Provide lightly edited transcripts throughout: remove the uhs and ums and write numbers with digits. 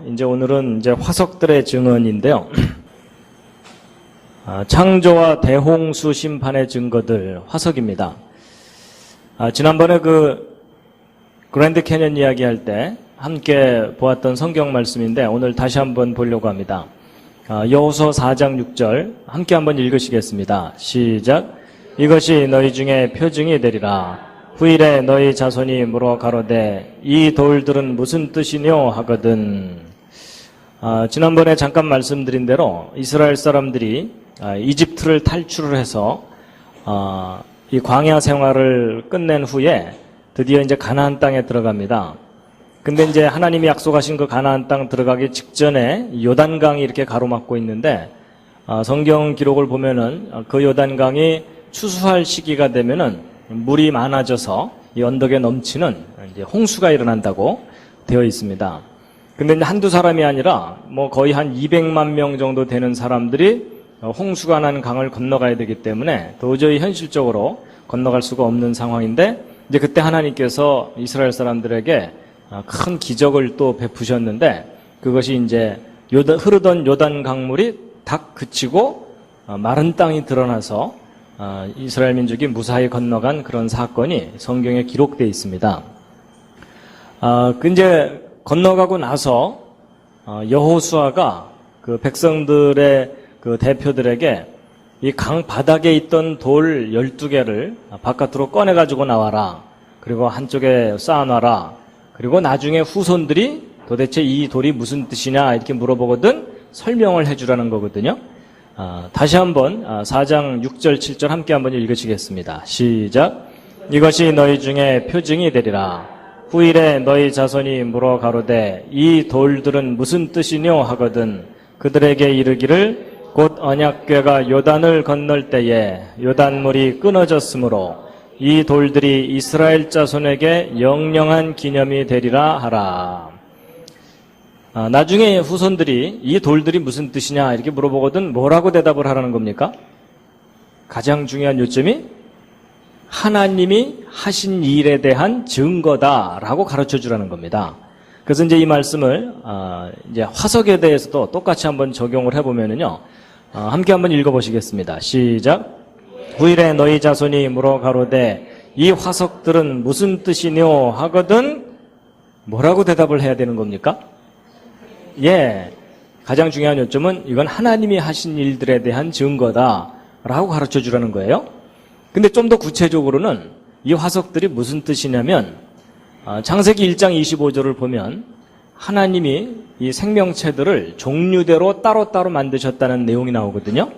이제 오늘은 이제 화석들의 증언인데요. 창조와 대홍수 심판의 증거들, 화석입니다. 지난번에 그랜드 캐년 이야기할 때 함께 보았던 성경 말씀인데 오늘 다시 한번 보려고 합니다. 여호수아 4장 6절 함께 한번 읽으시겠습니다. 시작. 이것이 너희 중에 표징이 되리라. 후일에 너희 자손이 물어 가로되 이 돌들은 무슨 뜻이뇨 하거든. 지난번에 잠깐 말씀드린 대로 이스라엘 사람들이 이집트를 탈출을 해서 이 광야 생활을 끝낸 후에 드디어 이제 가나안 땅에 들어갑니다. 근데 이제 하나님이 약속하신 그 가나안 땅 들어가기 직전에 요단강이 이렇게 가로막고 있는데 성경 기록을 보면은 그 요단강이 추수할 시기가 되면은 물이 많아져서 이 언덕에 넘치는 이제 홍수가 일어난다고 되어 있습니다. 근데 이제 한두 사람이 아니라 뭐 거의 한 200만 명 정도 되는 사람들이 홍수가 난 강을 건너가야 되기 때문에 도저히 현실적으로 건너갈 수가 없는 상황인데 이제 그때 하나님께서 이스라엘 사람들에게 큰 기적을 또 베푸셨는데 그것이 이제 흐르던 요단 강물이 딱 그치고 마른 땅이 드러나서 이스라엘 민족이 무사히 건너간 그런 사건이 성경에 기록되어 있습니다. 이제 건너가고 나서 여호수아가 그 백성들의 그 대표들에게 이 강 바닥에 있던 돌 12개를 바깥으로 꺼내 가지고 나와라. 그리고 한쪽에 쌓아놔라. 그리고 나중에 후손들이 도대체 이 돌이 무슨 뜻이냐 이렇게 물어보거든 설명을 해주라는 거거든요. 다시 한번 4장 6절 7절 함께 한번 읽으시겠습니다. 시작. 이것이 너희 중에 표징이 되리라. 후일에 너희 자손이 물어 가로되 이 돌들은 무슨 뜻이뇨 하거든 그들에게 이르기를 곧 언약궤가 요단을 건널 때에 요단물이 끊어졌으므로 이 돌들이 이스라엘 자손에게 영영한 기념이 되리라 하라. 나중에 후손들이 이 돌들이 무슨 뜻이냐 이렇게 물어보거든 뭐라고 대답을 하라는 겁니까? 가장 중요한 요점이 하나님이 하신 일에 대한 증거다라고 가르쳐 주라는 겁니다. 그래서 이제 이 말씀을 이제 화석에 대해서도 똑같이 한번 적용을 해보면은요, 함께 한번 읽어보시겠습니다. 시작. 후일에 너희 자손이 물어 가로되 이 화석들은 무슨 뜻이뇨 하거든 뭐라고 대답을 해야 되는 겁니까? 예, 가장 중요한 요점은 이건 하나님이 하신 일들에 대한 증거다라고 가르쳐 주라는 거예요. 근데 좀 더 구체적으로는 이 화석들이 무슨 뜻이냐면 창세기 1장 25절을 보면 하나님이 이 생명체들을 종류대로 따로따로 만드셨다는 내용이 나오거든요.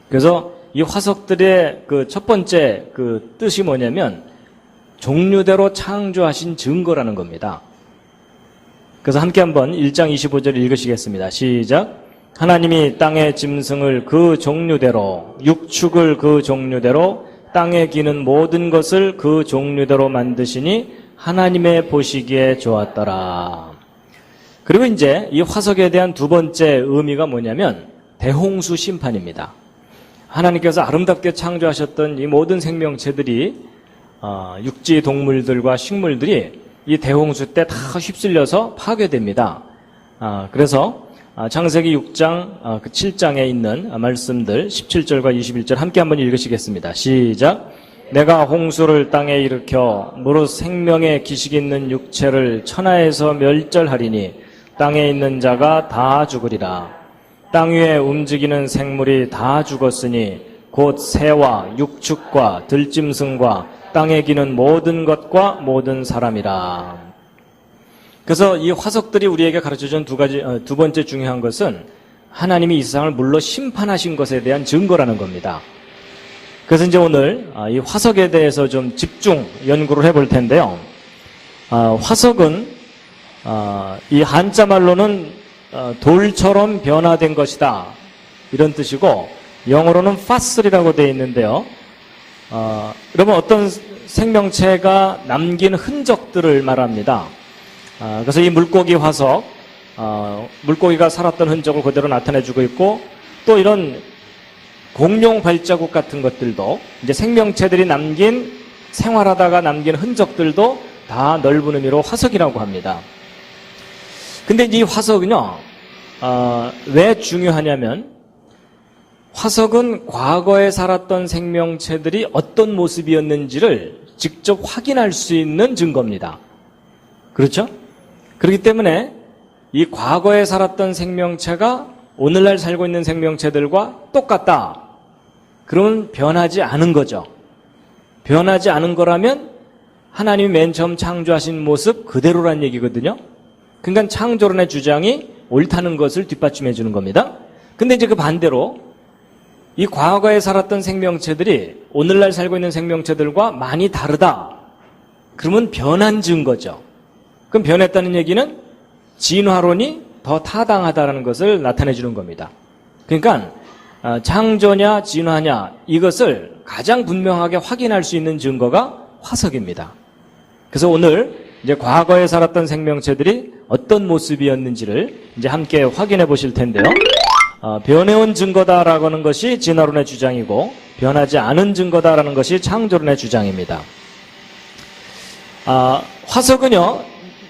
그래서 이 화석들의 그 첫 번째 그 뜻이 뭐냐면 종류대로 창조하신 증거라는 겁니다. 그래서 함께 한번 1장 25절 읽으시겠습니다. 시작. 하나님이 땅의 짐승을 그 종류대로 육축을 그 종류대로 땅에 기는 모든 것을 그 종류대로 만드시니 하나님의 보시기에 좋았더라. 그리고 이제 이 화석에 대한 두 번째 의미가 뭐냐면 대홍수 심판입니다. 하나님께서 아름답게 창조하셨던 이 모든 생명체들이 육지 동물들과 식물들이 이 대홍수 때 다 휩쓸려서 파괴됩니다. 그래서 창세기 6장 7장에 있는 말씀들 17절과 21절 함께 한번 읽으시겠습니다. 시작. 내가 홍수를 땅에 일으켜 무릇 생명의 기식 있는 육체를 천하에서 멸절하리니 땅에 있는 자가 다 죽으리라. 땅 위에 움직이는 생물이 다 죽었으니 곧 새와 육축과 들짐승과 땅에 기는 모든 것과 모든 사람이라. 그래서 이 화석들이 우리에게 가르쳐준 두 번째 중요한 것은 하나님이 이 세상을 물로 심판하신 것에 대한 증거라는 겁니다. 그래서 이제 오늘 이 화석에 대해서 좀 집중 연구를 해볼 텐데요. 화석은 이 한자말로는 돌처럼 변화된 것이다 이런 뜻이고 영어로는 fossil이라고 되어 있는데요. 여러분 어떤 생명체가 남긴 흔적들을 말합니다. 그래서 이 물고기 화석, 물고기가 살았던 흔적을 그대로 나타내주고 있고 또 이런 공룡 발자국 같은 것들도 이제 생명체들이 남긴 생활하다가 남긴 흔적들도 다 넓은 의미로 화석이라고 합니다. 근데 이 화석은요, 왜 중요하냐면, 화석은 과거에 살았던 생명체들이 어떤 모습이었는지를 직접 확인할 수 있는 증거입니다. 그렇죠? 그렇기 때문에 이 과거에 살았던 생명체가 오늘날 살고 있는 생명체들과 똑같다. 그러면 변하지 않은 거죠. 변하지 않은 거라면 하나님이 맨 처음 창조하신 모습 그대로란 얘기거든요. 그러니까 창조론의 주장이 옳다는 것을 뒷받침해 주는 겁니다. 근데 이제 그 반대로 이 과거에 살았던 생명체들이 오늘날 살고 있는 생명체들과 많이 다르다. 그러면 변한 증거죠. 그럼 변했다는 얘기는 진화론이 더 타당하다는 것을 나타내 주는 겁니다. 그러니까 창조냐 진화냐 이것을 가장 분명하게 확인할 수 있는 증거가 화석입니다. 그래서 오늘 이제 과거에 살았던 생명체들이 어떤 모습이었는지를 이제 함께 확인해 보실 텐데요. 변해온 증거다라고 하는 것이 진화론의 주장이고 변하지 않은 증거다라는 것이 창조론의 주장입니다. 화석은요,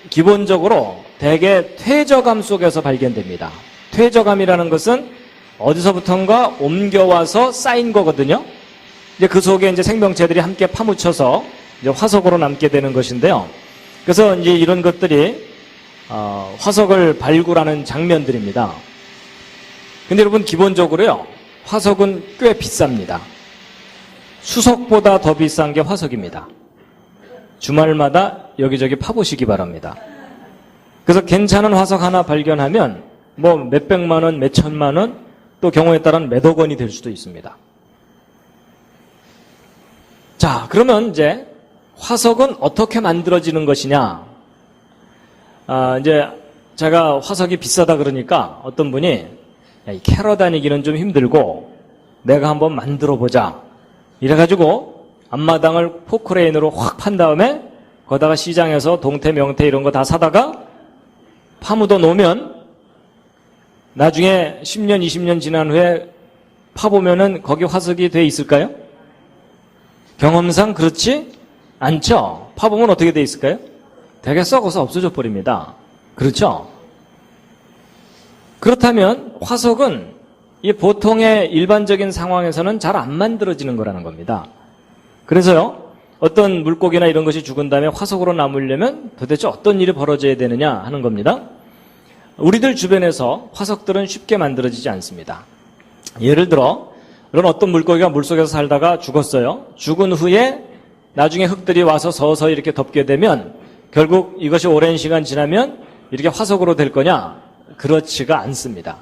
기본적으로 대개 퇴적암 속에서 발견됩니다. 퇴적암이라는 것은 어디서부턴가 옮겨와서 쌓인 거거든요. 이제 그 속에 이제 생명체들이 함께 파묻혀서 이제 화석으로 남게 되는 것인데요. 그래서 이제 이런 것들이 화석을 발굴하는 장면들입니다. 근데 여러분 기본적으로요, 화석은 꽤 비쌉니다. 수석보다 더 비싼 게 화석입니다. 주말마다 여기저기 파보시기 바랍니다. 그래서 괜찮은 화석 하나 발견하면 뭐 몇백만 원, 몇천만 원, 또 경우에 따라는 몇억 원이 될 수도 있습니다. 자, 그러면 이제 화석은 어떻게 만들어지는 것이냐? 이제 제가 화석이 비싸다 그러니까 어떤 분이 이 캐러 다니기는 좀 힘들고 내가 한번 만들어 보자. 이래가지고 앞마당을 포크레인으로 확 판 다음에 거다가 시장에서 동태, 명태 이런 거 다 사다가 파묻어 놓으면 나중에 10년, 20년 지난 후에 파보면은 거기 화석이 돼 있을까요? 경험상 그렇지 않죠? 파보면 어떻게 돼 있을까요? 되게 썩어서 없어져 버립니다. 그렇죠? 그렇다면 화석은 이 보통의 일반적인 상황에서는 잘 안 만들어지는 거라는 겁니다. 그래서요, 어떤 물고기나 이런 것이 죽은 다음에 화석으로 남으려면 도대체 어떤 일이 벌어져야 되느냐 하는 겁니다. 우리들 주변에서 화석들은 쉽게 만들어지지 않습니다. 예를 들어 이런 어떤 물고기가 물속에서 살다가 죽었어요. 죽은 후에 나중에 흙들이 와서 서서히 이렇게 덮게 되면 결국 이것이 오랜 시간 지나면 이렇게 화석으로 될 거냐? 그렇지가 않습니다.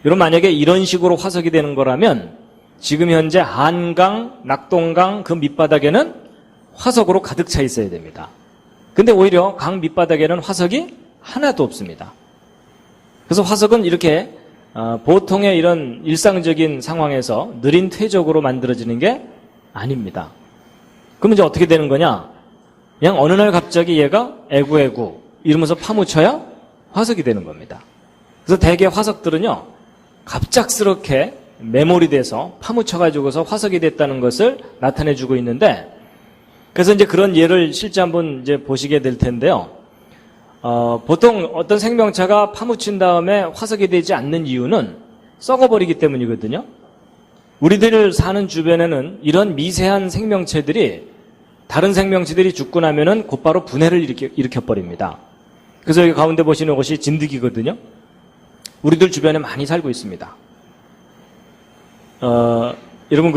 여러분 만약에 이런 식으로 화석이 되는 거라면 지금 현재 한강, 낙동강 그 밑바닥에는 화석으로 가득 차 있어야 됩니다. 근데 오히려 강 밑바닥에는 화석이 하나도 없습니다. 그래서 화석은 이렇게 보통의 이런 일상적인 상황에서 느린 퇴적으로 만들어지는 게 아닙니다. 그럼 이제 어떻게 되는 거냐? 그냥 어느 날 갑자기 얘가 애구애구 이러면서 파묻혀야 화석이 되는 겁니다. 그래서 대개 화석들은요, 갑작스럽게 메모리돼서 파묻혀가지고서 화석이 됐다는 것을 나타내주고 있는데, 그래서 이제 그런 예를 실제 한번 이제 보시게 될 텐데요. 보통 어떤 생명체가 파묻힌 다음에 화석이 되지 않는 이유는 썩어버리기 때문이거든요. 우리들 사는 주변에는 이런 미세한 생명체들이 다른 생명체들이 죽고 나면은 곧바로 분해를 일으켜버립니다. 그래서 여기 가운데 보시는 것이 진드기거든요. 우리들 주변에 많이 살고 있습니다. 여러분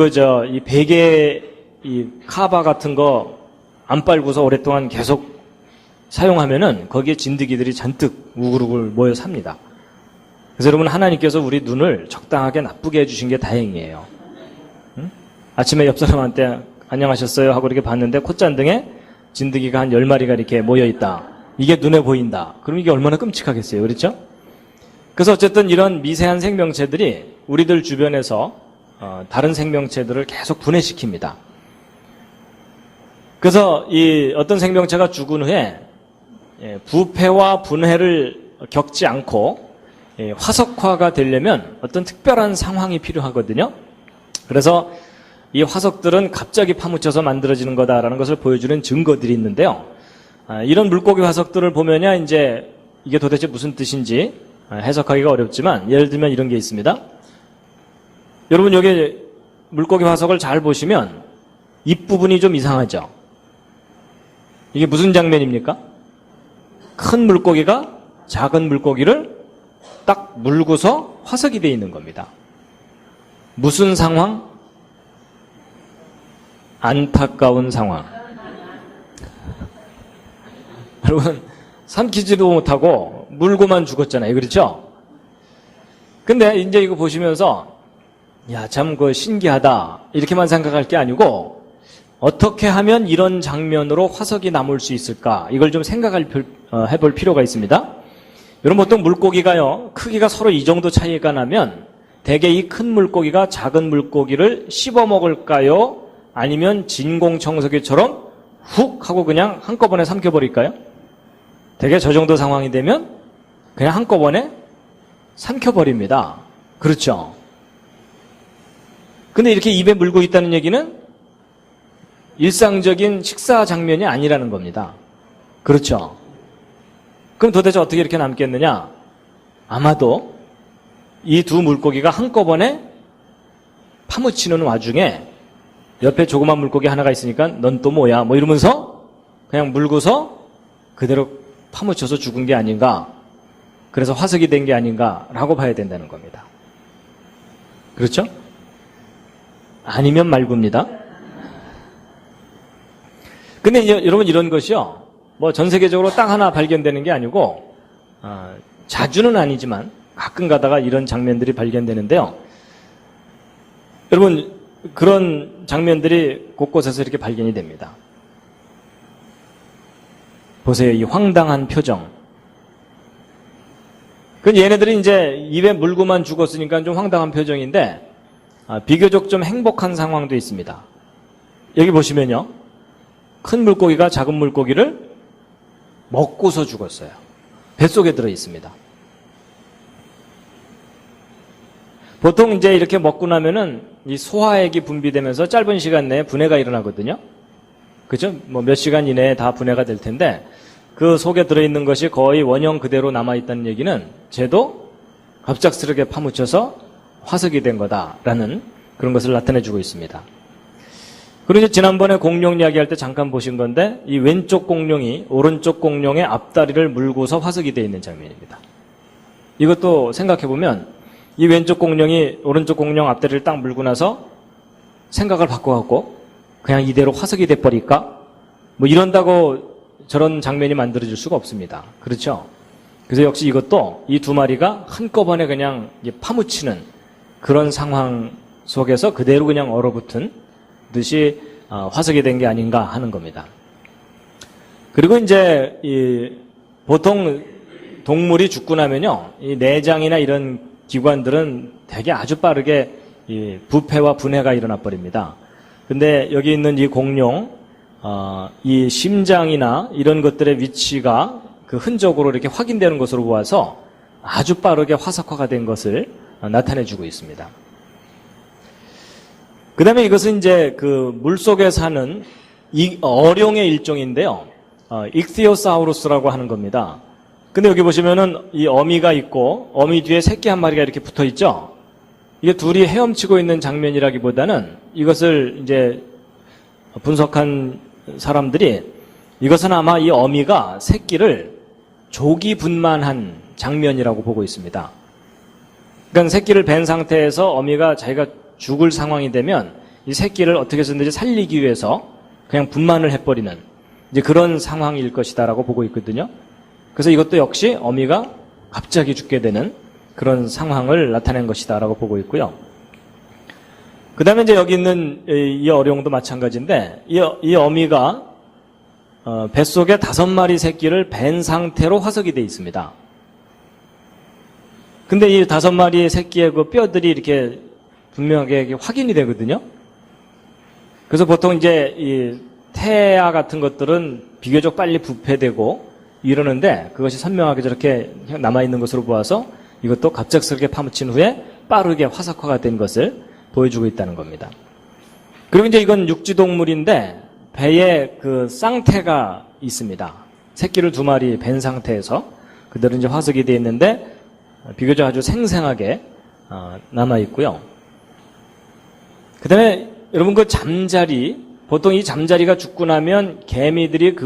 이 베개 이 카바 같은 거 안 빨고서 오랫동안 계속 사용하면은 거기에 진드기들이 잔뜩 우글우글 모여 삽니다. 그래서 여러분 하나님께서 우리 눈을 적당하게 나쁘게 해주신 게 다행이에요. 응? 아침에 옆 사람한테 안녕하셨어요 하고 이렇게 봤는데 콧잔등에 진드기가 한 10마리가 이렇게 모여있다. 이게 눈에 보인다. 그럼 이게 얼마나 끔찍하겠어요. 그렇죠? 그래서 어쨌든 이런 미세한 생명체들이 우리들 주변에서 다른 생명체들을 계속 분해시킵니다. 그래서 이 어떤 생명체가 죽은 후에 부패와 분해를 겪지 않고 화석화가 되려면 어떤 특별한 상황이 필요하거든요. 그래서 이 화석들은 갑자기 파묻혀서 만들어지는 거다라는 것을 보여주는 증거들이 있는데요. 이런 물고기 화석들을 보면야 이제 이게 도대체 무슨 뜻인지 해석하기가 어렵지만 예를 들면 이런 게 있습니다. 여러분 여기 물고기 화석을 잘 보시면 입부분이 좀 이상하죠. 이게 무슨 장면입니까? 큰 물고기가 작은 물고기를 딱 물고서 화석이 되어 있는 겁니다. 무슨 상황? 안타까운 상황. 여러분 삼키지도 못하고 물고만 죽었잖아요. 그렇죠? 근데 이제 이거 보시면서 야, 참 그 신기하다 이렇게만 생각할 게 아니고 어떻게 하면 이런 장면으로 화석이 남을 수 있을까? 이걸 좀 해볼 필요가 있습니다. 여러분 보통 물고기가요 크기가 서로 이 정도 차이가 나면 대개 이 큰 물고기가 작은 물고기를 씹어 먹을까요? 아니면 진공청소기처럼 훅 하고 그냥 한꺼번에 삼켜버릴까요? 대개 저 정도 상황이 되면 그냥 한꺼번에 삼켜버립니다. 그렇죠? 근데 이렇게 입에 물고 있다는 얘기는 일상적인 식사 장면이 아니라는 겁니다. 그렇죠? 그럼 도대체 어떻게 이렇게 남겠느냐? 아마도 이 두 물고기가 한꺼번에 파묻히는 와중에 옆에 조그만 물고기 하나가 있으니까 넌 또 뭐야? 뭐 이러면서 그냥 물고서 그대로 파묻혀서 죽은 게 아닌가. 그래서 화석이 된 게 아닌가라고 봐야 된다는 겁니다. 그렇죠? 아니면 말고입니다. 근데 여러분 이런 것이요. 뭐 전 세계적으로 딱 하나 발견되는 게 아니고 자주는 아니지만 가끔 가다가 이런 장면들이 발견되는데요. 여러분 그런 장면들이 곳곳에서 이렇게 발견이 됩니다. 보세요. 이 황당한 표정. 그 얘네들이 이제 입에 물고만 죽었으니까 좀 황당한 표정인데 비교적 좀 행복한 상황도 있습니다. 여기 보시면요. 큰 물고기가 작은 물고기를 먹고서 죽었어요. 뱃속에 들어 있습니다. 보통 이제 이렇게 먹고 나면은 이 소화액이 분비되면서 짧은 시간 내에 분해가 일어나거든요. 그죠? 뭐 몇 시간 이내에 다 분해가 될 텐데 그 속에 들어있는 것이 거의 원형 그대로 남아있다는 얘기는 쟤도 갑작스럽게 파묻혀서 화석이 된 거다라는 그런 것을 나타내주고 있습니다. 그리고 이제 지난번에 공룡 이야기할 때 잠깐 보신 건데 이 왼쪽 공룡이 오른쪽 공룡의 앞다리를 물고서 화석이 되어 있는 장면입니다. 이것도 생각해보면 이 왼쪽 공룡이 오른쪽 공룡 앞다리를 딱 물고 나서 생각을 바꿔갖고 그냥 이대로 화석이 돼버릴까? 뭐 이런다고 저런 장면이 만들어질 수가 없습니다. 그렇죠? 그래서 역시 이것도 이 두 마리가 한꺼번에 그냥 파묻히는 그런 상황 속에서 그대로 그냥 얼어붙은 듯이 화석이 된 게 아닌가 하는 겁니다. 그리고 이제 보통 동물이 죽고 나면요, 이 내장이나 이런 기관들은 되게 아주 빠르게 부패와 분해가 일어나 버립니다. 근데 여기 있는 이 공룡, 이 심장이나 이런 것들의 위치가 그 흔적으로 이렇게 확인되는 것으로 보아서 아주 빠르게 화석화가 된 것을 나타내주고 있습니다. 그 다음에 이것은 이제 그 물속에 사는 어룡의 일종인데요. 익티오사우루스라고 하는 겁니다. 근데 여기 보시면은 이 어미가 있고 어미 뒤에 새끼 한 마리가 이렇게 붙어 있죠. 이게 둘이 헤엄치고 있는 장면이라기보다는 이것을 이제 분석한 사람들이 이것은 아마 이 어미가 새끼를 조기 분만한 장면이라고 보고 있습니다. 그러니까 새끼를 벤 상태에서 어미가 자기가 죽을 상황이 되면 이 새끼를 어떻게 해서든지 살리기 위해서 그냥 분만을 해버리는 이제 그런 상황일 것이다라고 보고 있거든요. 그래서 이것도 역시 어미가 갑자기 죽게 되는 그런 상황을 나타낸 것이다라고 보고 있고요. 그 다음에 이제 여기 있는 이 어룡도 마찬가지인데 이 어미가 뱃속에 5마리 새끼를 벤 상태로 화석이 되어 있습니다. 근데 이 5마리의 새끼의 그 뼈들이 이렇게 분명하게 확인이 되거든요. 그래서 보통 이제 이 태아 같은 것들은 비교적 빨리 부패되고 이러는데 그것이 선명하게 저렇게 남아있는 것으로 보아서 이것도 갑작스럽게 파묻힌 후에 빠르게 화석화가 된 것을 보여주고 있다는 겁니다. 그리고 이제 이건 육지동물인데 배에 그 쌍태가 있습니다. 새끼를 2마리 벤 상태에서. 그대로 이제 화석이 되어 있는데 비교적 아주 생생하게 남아 있고요. 그다음에 여러분 그 잠자리, 보통 이 잠자리가 죽고 나면 개미들이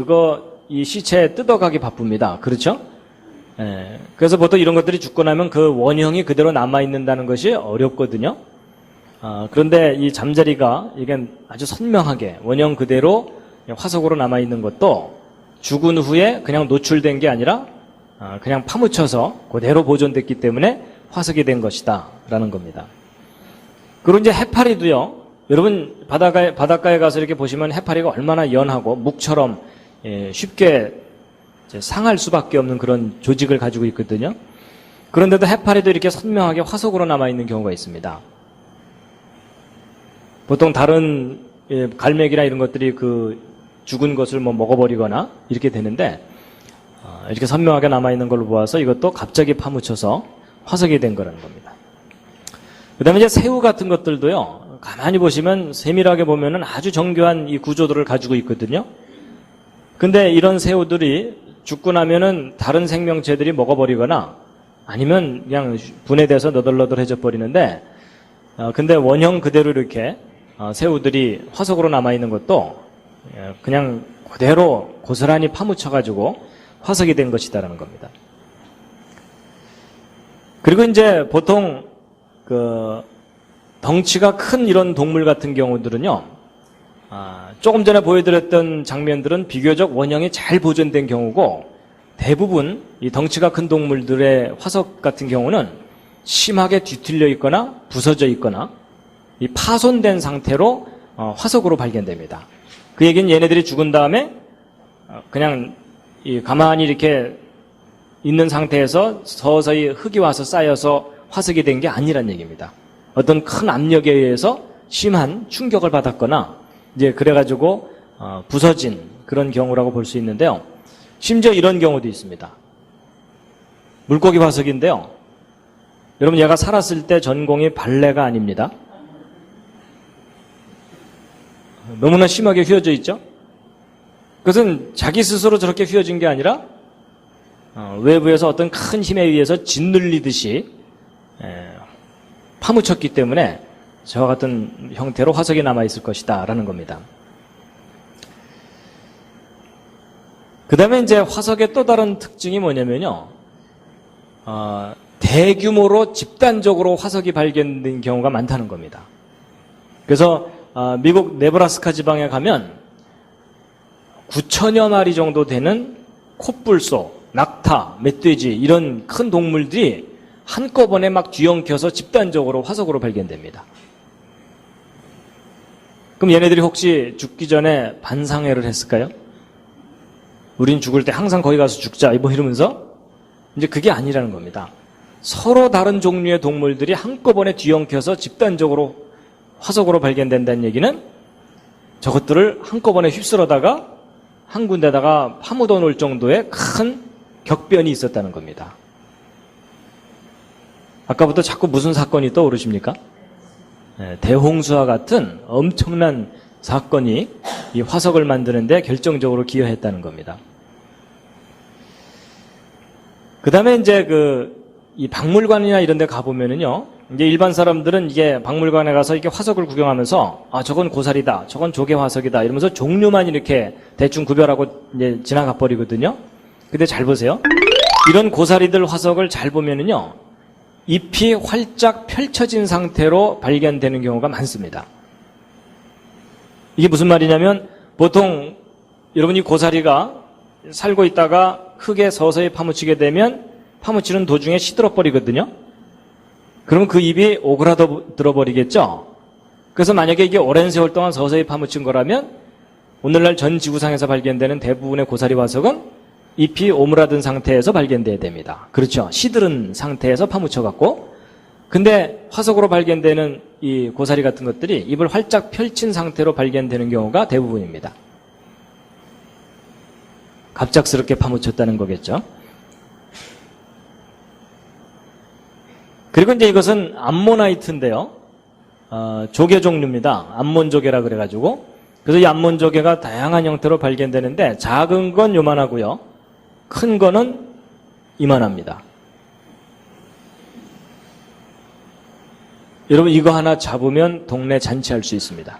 이 시체 뜯어가기 바쁩니다. 그렇죠? 예, 그래서 보통 이런 것들이 죽고 나면 그 원형이 그대로 남아 있는다는 것이 어렵거든요. 그런데 이 잠자리가 이게 아주 선명하게 원형 그대로 화석으로 남아 있는 것도 죽은 후에 그냥 노출된 게 아니라 그냥 파묻혀서 그대로 보존됐기 때문에 화석이 된 것이다 라는 겁니다. 그리고 이제 해파리도요, 여러분 바닷가에 가서 이렇게 보시면 해파리가 얼마나 연하고 묵처럼 쉽게 상할 수밖에 없는 그런 조직을 가지고 있거든요. 그런데도 해파리도 이렇게 선명하게 화석으로 남아있는 경우가 있습니다. 보통 다른 갈매기나 이런 것들이 그 죽은 것을 뭐 먹어버리거나 이렇게 되는데 이렇게 선명하게 남아있는 걸로 보아서 이것도 갑자기 파묻혀서 화석이 된 거라는 겁니다. 그 다음에 이제 새우 같은 것들도요, 가만히 보시면 세밀하게 보면은 아주 정교한 이 구조들을 가지고 있거든요. 근데 이런 새우들이 죽고 나면은 다른 생명체들이 먹어버리거나 아니면 그냥 분해돼서 너덜너덜해져 버리는데, 근데 원형 그대로 이렇게 새우들이 화석으로 남아있는 것도 그냥 그대로 고스란히 파묻혀가지고 화석이 된 것이다라는 겁니다. 그리고 이제 보통 덩치가 큰 이런 동물 같은 경우들은요, 조금 전에 보여드렸던 장면들은 비교적 원형이 잘 보존된 경우고, 대부분 이 덩치가 큰 동물들의 화석 같은 경우는 심하게 뒤틀려 있거나 부서져 있거나 이 파손된 상태로 화석으로 발견됩니다. 그 얘기는 얘네들이 죽은 다음에 그냥 가만히 이렇게 있는 상태에서 서서히 흙이 와서 쌓여서 화석이 된 게 아니란 얘기입니다. 어떤 큰 압력에 의해서 심한 충격을 받았거나 이제 그래가지고 부서진 그런 경우라고 볼 수 있는데요. 심지어 이런 경우도 있습니다. 물고기 화석인데요. 여러분 얘가 살았을 때 전공이 발레가 아닙니다. 너무나 심하게 휘어져 있죠. 그것은 자기 스스로 저렇게 휘어진 게 아니라 외부에서 어떤 큰 힘에 의해서 짓눌리듯이 파묻혔기 때문에 저와 같은 형태로 화석이 남아있을 것이다 라는 겁니다. 그 다음에 이제 화석의 또 다른 특징이 뭐냐면요, 대규모로 집단적으로 화석이 발견된 경우가 많다는 겁니다. 그래서 미국 네브라스카 지방에 가면 9천여 마리 정도 되는 콧불소, 낙타, 멧돼지 이런 큰 동물들이 한꺼번에 막 뒤엉켜서 집단적으로 화석으로 발견됩니다. 그럼 얘네들이 혹시 죽기 전에 반상회를 했을까요? 우린 죽을 때 항상 거기 가서 죽자 뭐 이러면서? 이제 그게 아니라는 겁니다. 서로 다른 종류의 동물들이 한꺼번에 뒤엉켜서 집단적으로 화석으로 발견된다는 얘기는 저것들을 한꺼번에 휩쓸어다가 한 군데다가 파묻어 놓을 정도의 큰 격변이 있었다는 겁니다. 아까부터 자꾸 무슨 사건이 떠오르십니까? 대홍수와 같은 엄청난 사건이 이 화석을 만드는데 결정적으로 기여했다는 겁니다. 그 다음에 이제 이 박물관이나 이런 데 가보면은요, 이제 일반 사람들은 이게 박물관에 가서 이렇게 화석을 구경하면서, 저건 고사리다, 저건 조개 화석이다, 이러면서 종류만 이렇게 대충 구별하고 이제 지나가 버리거든요. 근데 잘 보세요. 이런 고사리들 화석을 잘 보면은요, 잎이 활짝 펼쳐진 상태로 발견되는 경우가 많습니다. 이게 무슨 말이냐면, 보통 여러분이 고사리가 살고 있다가 흙에 서서히 파묻히게 되면 파묻히는 도중에 시들어 버리거든요. 그러면 그 잎이 오그라들어 버리겠죠. 그래서 만약에 이게 오랜 세월 동안 서서히 파묻힌 거라면 오늘날 전 지구상에서 발견되는 대부분의 고사리 화석은 잎이 오므라든 상태에서 발견돼야 됩니다. 그렇죠. 시들은 상태에서 파묻혀갖고. 근데 화석으로 발견되는 이 고사리 같은 것들이 잎을 활짝 펼친 상태로 발견되는 경우가 대부분입니다. 갑작스럽게 파묻혔다는 거겠죠. 그리고 이제 이것은 암모나이트인데요. 조개 종류입니다. 암몬조개라 그래가지고. 그래서 이 암몬조개가 다양한 형태로 발견되는데 작은 건 요만하고요. 큰 거는 이만합니다. 여러분 이거 하나 잡으면 동네 잔치할 수 있습니다.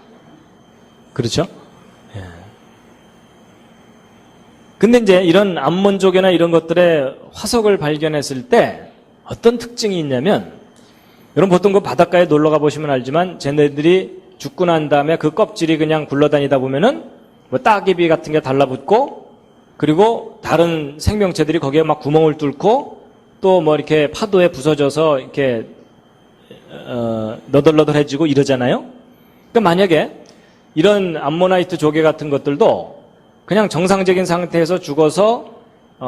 그렇죠? 예. 근데 이제 이런 암몬조개나 이런 것들의 화석을 발견했을 때 어떤 특징이 있냐면, 여러분 보통 그 바닷가에 놀러 가보시면 알지만 쟤네들이 죽고 난 다음에 그 껍질이 그냥 굴러다니다 보면은 뭐 따개비 같은 게 달라붙고, 그리고 다른 생명체들이 거기에 막 구멍을 뚫고 또 뭐 이렇게 파도에 부서져서 이렇게 너덜너덜해지고 이러잖아요. 그러니까 만약에 이런 암모나이트 조개 같은 것들도 그냥 정상적인 상태에서 죽어서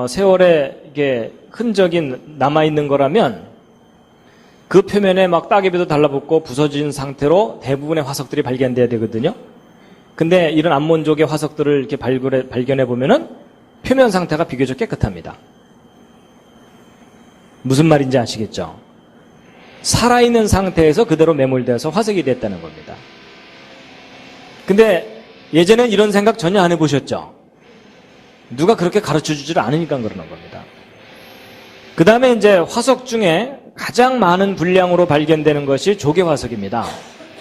세월에 이게 흔적이 남아있는 거라면 그 표면에 막 따개비도 달라붙고 부서진 상태로 대부분의 화석들이 발견돼야 되거든요. 근데 이런 암몬조개 화석들을 이렇게 발견해 보면은 표면 상태가 비교적 깨끗합니다. 무슨 말인지 아시겠죠? 살아있는 상태에서 그대로 매몰돼서 화석이 됐다는 겁니다. 근데 예전엔 이런 생각 전혀 안 해보셨죠? 누가 그렇게 가르쳐 주질 않으니까 그러는 겁니다. 그 다음에 이제 화석 중에 가장 많은 분량으로 발견되는 것이 조개 화석입니다.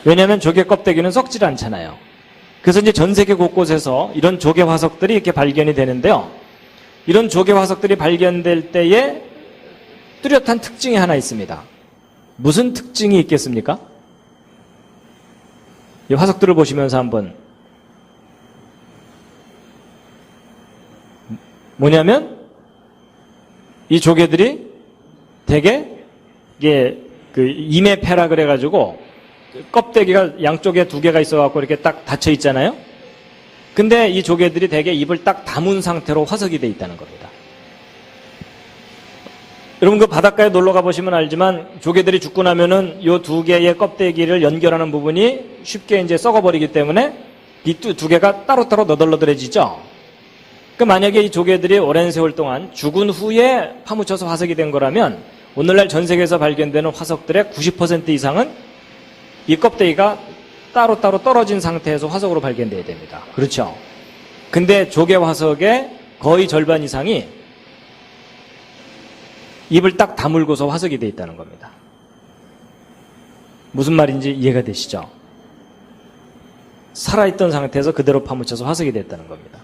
왜냐하면 조개 껍데기는 썩질 않잖아요. 그래서 이제 전 세계 곳곳에서 이런 조개 화석들이 이렇게 발견이 되는데요. 이런 조개 화석들이 발견될 때에 뚜렷한 특징이 하나 있습니다. 무슨 특징이 있겠습니까? 이 화석들을 보시면서 한번, 뭐냐면 이 조개들이 되게 이게 그 이메페라 그래가지고 껍데기가 양쪽에 두 개가 있어갖고 이렇게 딱 닫혀 있잖아요. 근데 이 조개들이 되게 입을 딱 다문 상태로 화석이 돼 있다는 겁니다. 여러분 그 바닷가에 놀러 가보시면 알지만 조개들이 죽고 나면은 요 두 개의 껍데기를 연결하는 부분이 쉽게 이제 썩어버리기 때문에 이 두 개가 따로따로 너덜너덜해지죠. 그 만약에 이 조개들이 오랜 세월 동안 죽은 후에 파묻혀서 화석이 된 거라면 오늘날 전 세계에서 발견되는 화석들의 90% 이상은 이 껍데기가 따로따로 떨어진 상태에서 화석으로 발견돼야 됩니다. 그렇죠? 근데 조개 화석의 거의 절반 이상이 입을 딱 다물고서 화석이 돼 있다는 겁니다. 무슨 말인지 이해가 되시죠? 살아있던 상태에서 그대로 파묻혀서 화석이 됐다는 겁니다.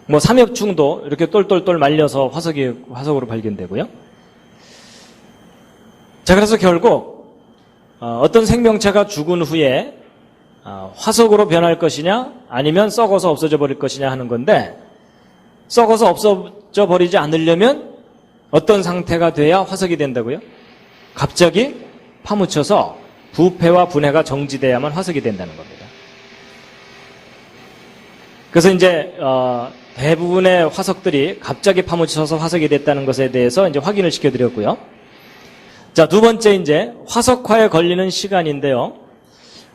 뭐 삼엽충도 이렇게 똘똘똘 말려서 화석으로 발견되고요. 자, 그래서 결국 어떤 생명체가 죽은 후에 화석으로 변할 것이냐 아니면 썩어서 없어져 버릴 것이냐 하는 건데, 썩어서 없어져 버리지 않으려면 어떤 상태가 돼야 화석이 된다고요? 갑자기 파묻혀서 부패와 분해가 정지돼야만 화석이 된다는 겁니다. 그래서 이제 대부분의 화석들이 갑자기 파묻혀서 화석이 됐다는 것에 대해서 이제 확인을 시켜드렸고요. 자, 두 번째 이제 화석화에 걸리는 시간인데요.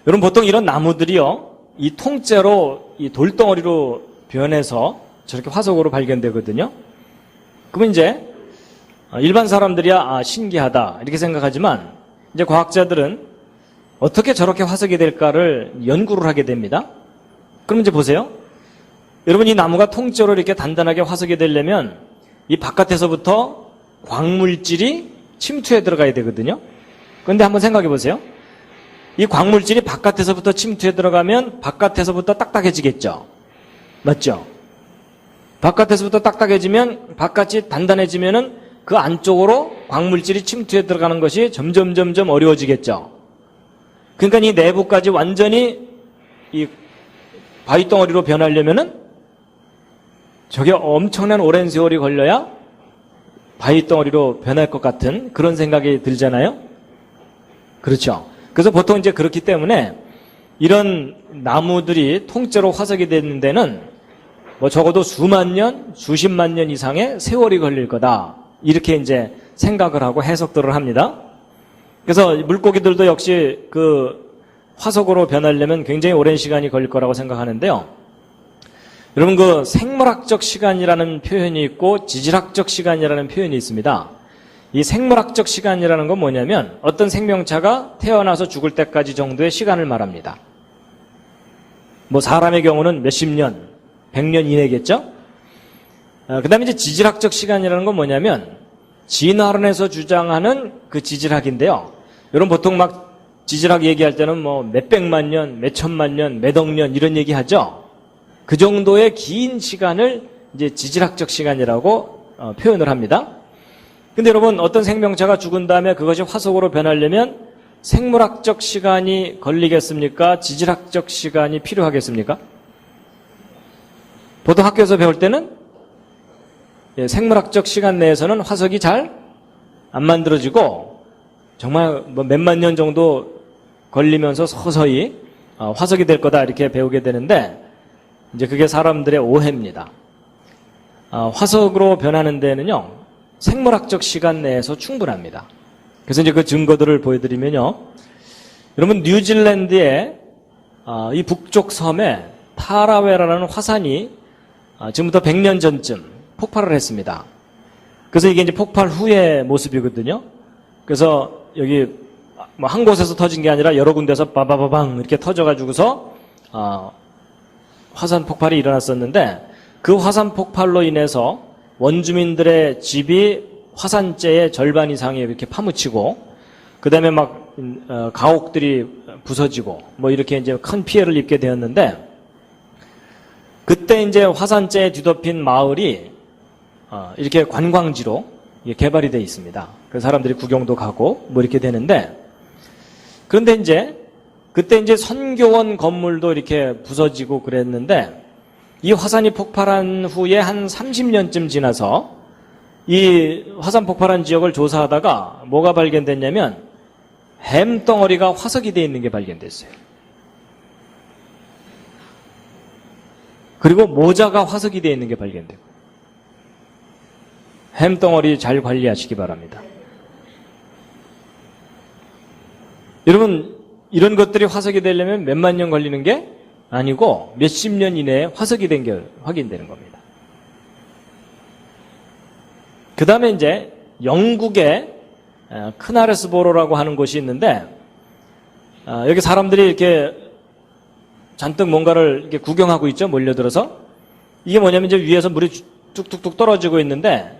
여러분 보통 이런 나무들이요, 이 통째로 이 돌덩어리로 변해서 저렇게 화석으로 발견되거든요. 그러면 이제 일반 사람들이야 신기하다 이렇게 생각하지만 이제 과학자들은 어떻게 저렇게 화석이 될까를 연구를 하게 됩니다. 그럼 이제 보세요. 여러분 이 나무가 통째로 이렇게 단단하게 화석이 되려면 이 바깥에서부터 광물질이 침투해 들어가야 되거든요. 그런데 한번 생각해 보세요. 이 광물질이 바깥에서부터 침투해 들어가면 바깥에서부터 딱딱해지겠죠. 맞죠? 바깥에서부터 딱딱해지면 바깥이 단단해지면은 그 안쪽으로 광물질이 침투해 들어가는 것이 점점 어려워지겠죠. 그러니까 이 내부까지 완전히 이 바위덩어리로 변하려면은 저게 엄청난 오랜 세월이 걸려야 바위덩어리로 변할 것 같은 그런 생각이 들잖아요. 그렇죠. 그래서 보통 이제 그렇기 때문에 이런 나무들이 통째로 화석이 되는 데는 뭐 적어도 수만 년, 수십만 년 이상의 세월이 걸릴 거다. 이렇게 이제 생각을 하고 해석들을 합니다. 그래서 물고기들도 역시 그 화석으로 변하려면 굉장히 오랜 시간이 걸릴 거라고 생각하는데요. 여러분 그 생물학적 시간이라는 표현이 있고 지질학적 시간이라는 표현이 있습니다. 이 생물학적 시간이라는 건 뭐냐면 어떤 생명체가 태어나서 죽을 때까지 정도의 시간을 말합니다. 뭐 사람의 경우는 몇십 년, 100년 이내겠죠? 그 다음에 이제 지질학적 시간이라는 건 뭐냐면, 진화론에서 주장하는 그 지질학인데요. 여러분 보통 막 지질학 얘기할 때는 뭐 몇백만 년, 몇천만 년, 몇억 년 이런 얘기 하죠. 그 정도의 긴 시간을 이제 지질학적 시간이라고 표현을 합니다. 근데 여러분 어떤 생명체가 죽은 다음에 그것이 화석으로 변하려면 생물학적 시간이 걸리겠습니까? 지질학적 시간이 필요하겠습니까? 보통 학교에서 배울 때는 생물학적 시간 내에서는 화석이 잘 안 만들어지고 정말 뭐 몇만 년 정도 걸리면서 서서히 화석이 될 거다 이렇게 배우게 되는데 이제 그게 사람들의 오해입니다. 화석으로 변하는 데는요 생물학적 시간 내에서 충분합니다. 그래서 이제 그 증거들을 보여드리면요, 여러분 뉴질랜드의 이 북쪽 섬에 타라웨라라는 화산이 지금부터 100년 전쯤 폭발을 했습니다. 그래서 이게 이제 폭발 후의 모습이거든요. 그래서 여기 뭐 한 곳에서 터진 게 아니라 여러 군데서 빠바바방 이렇게 터져가지고서 화산 폭발이 일어났었는데 그 화산 폭발로 인해서 원주민들의 집이 화산재의 절반 이상이 이렇게 파묻히고 그 다음에 막 가옥들이 부서지고 뭐 이렇게 이제 큰 피해를 입게 되었는데 그때 이제 화산재에 뒤덮인 마을이 이렇게 관광지로 개발이 되어 있습니다. 그래서 사람들이 구경도 가고 뭐 이렇게 되는데 그런데 이제 그때 이제 선교원 건물도 이렇게 부서지고 그랬는데 이 화산이 폭발한 후에 한 30년쯤 지나서 이 화산 폭발한 지역을 조사하다가 뭐가 발견됐냐면 햄덩어리가 화석이 되어 있는 게 발견됐어요. 그리고 모자가 화석이 되어 있는 게 발견되고 햄덩어리 잘 관리하시기 바랍니다. 여러분 이런 것들이 화석이 되려면 몇만 년 걸리는 게 아니고 몇십 년 이내에 화석이 된 게 확인되는 겁니다. 그 다음에 이제 영국의 크나레스보로라고 하는 곳이 있는데 여기 사람들이 이렇게 잔뜩 뭔가를 이렇게 구경하고 있죠. 몰려들어서. 이게 뭐냐면 이제 위에서 물이 뚝뚝뚝 떨어지고 있는데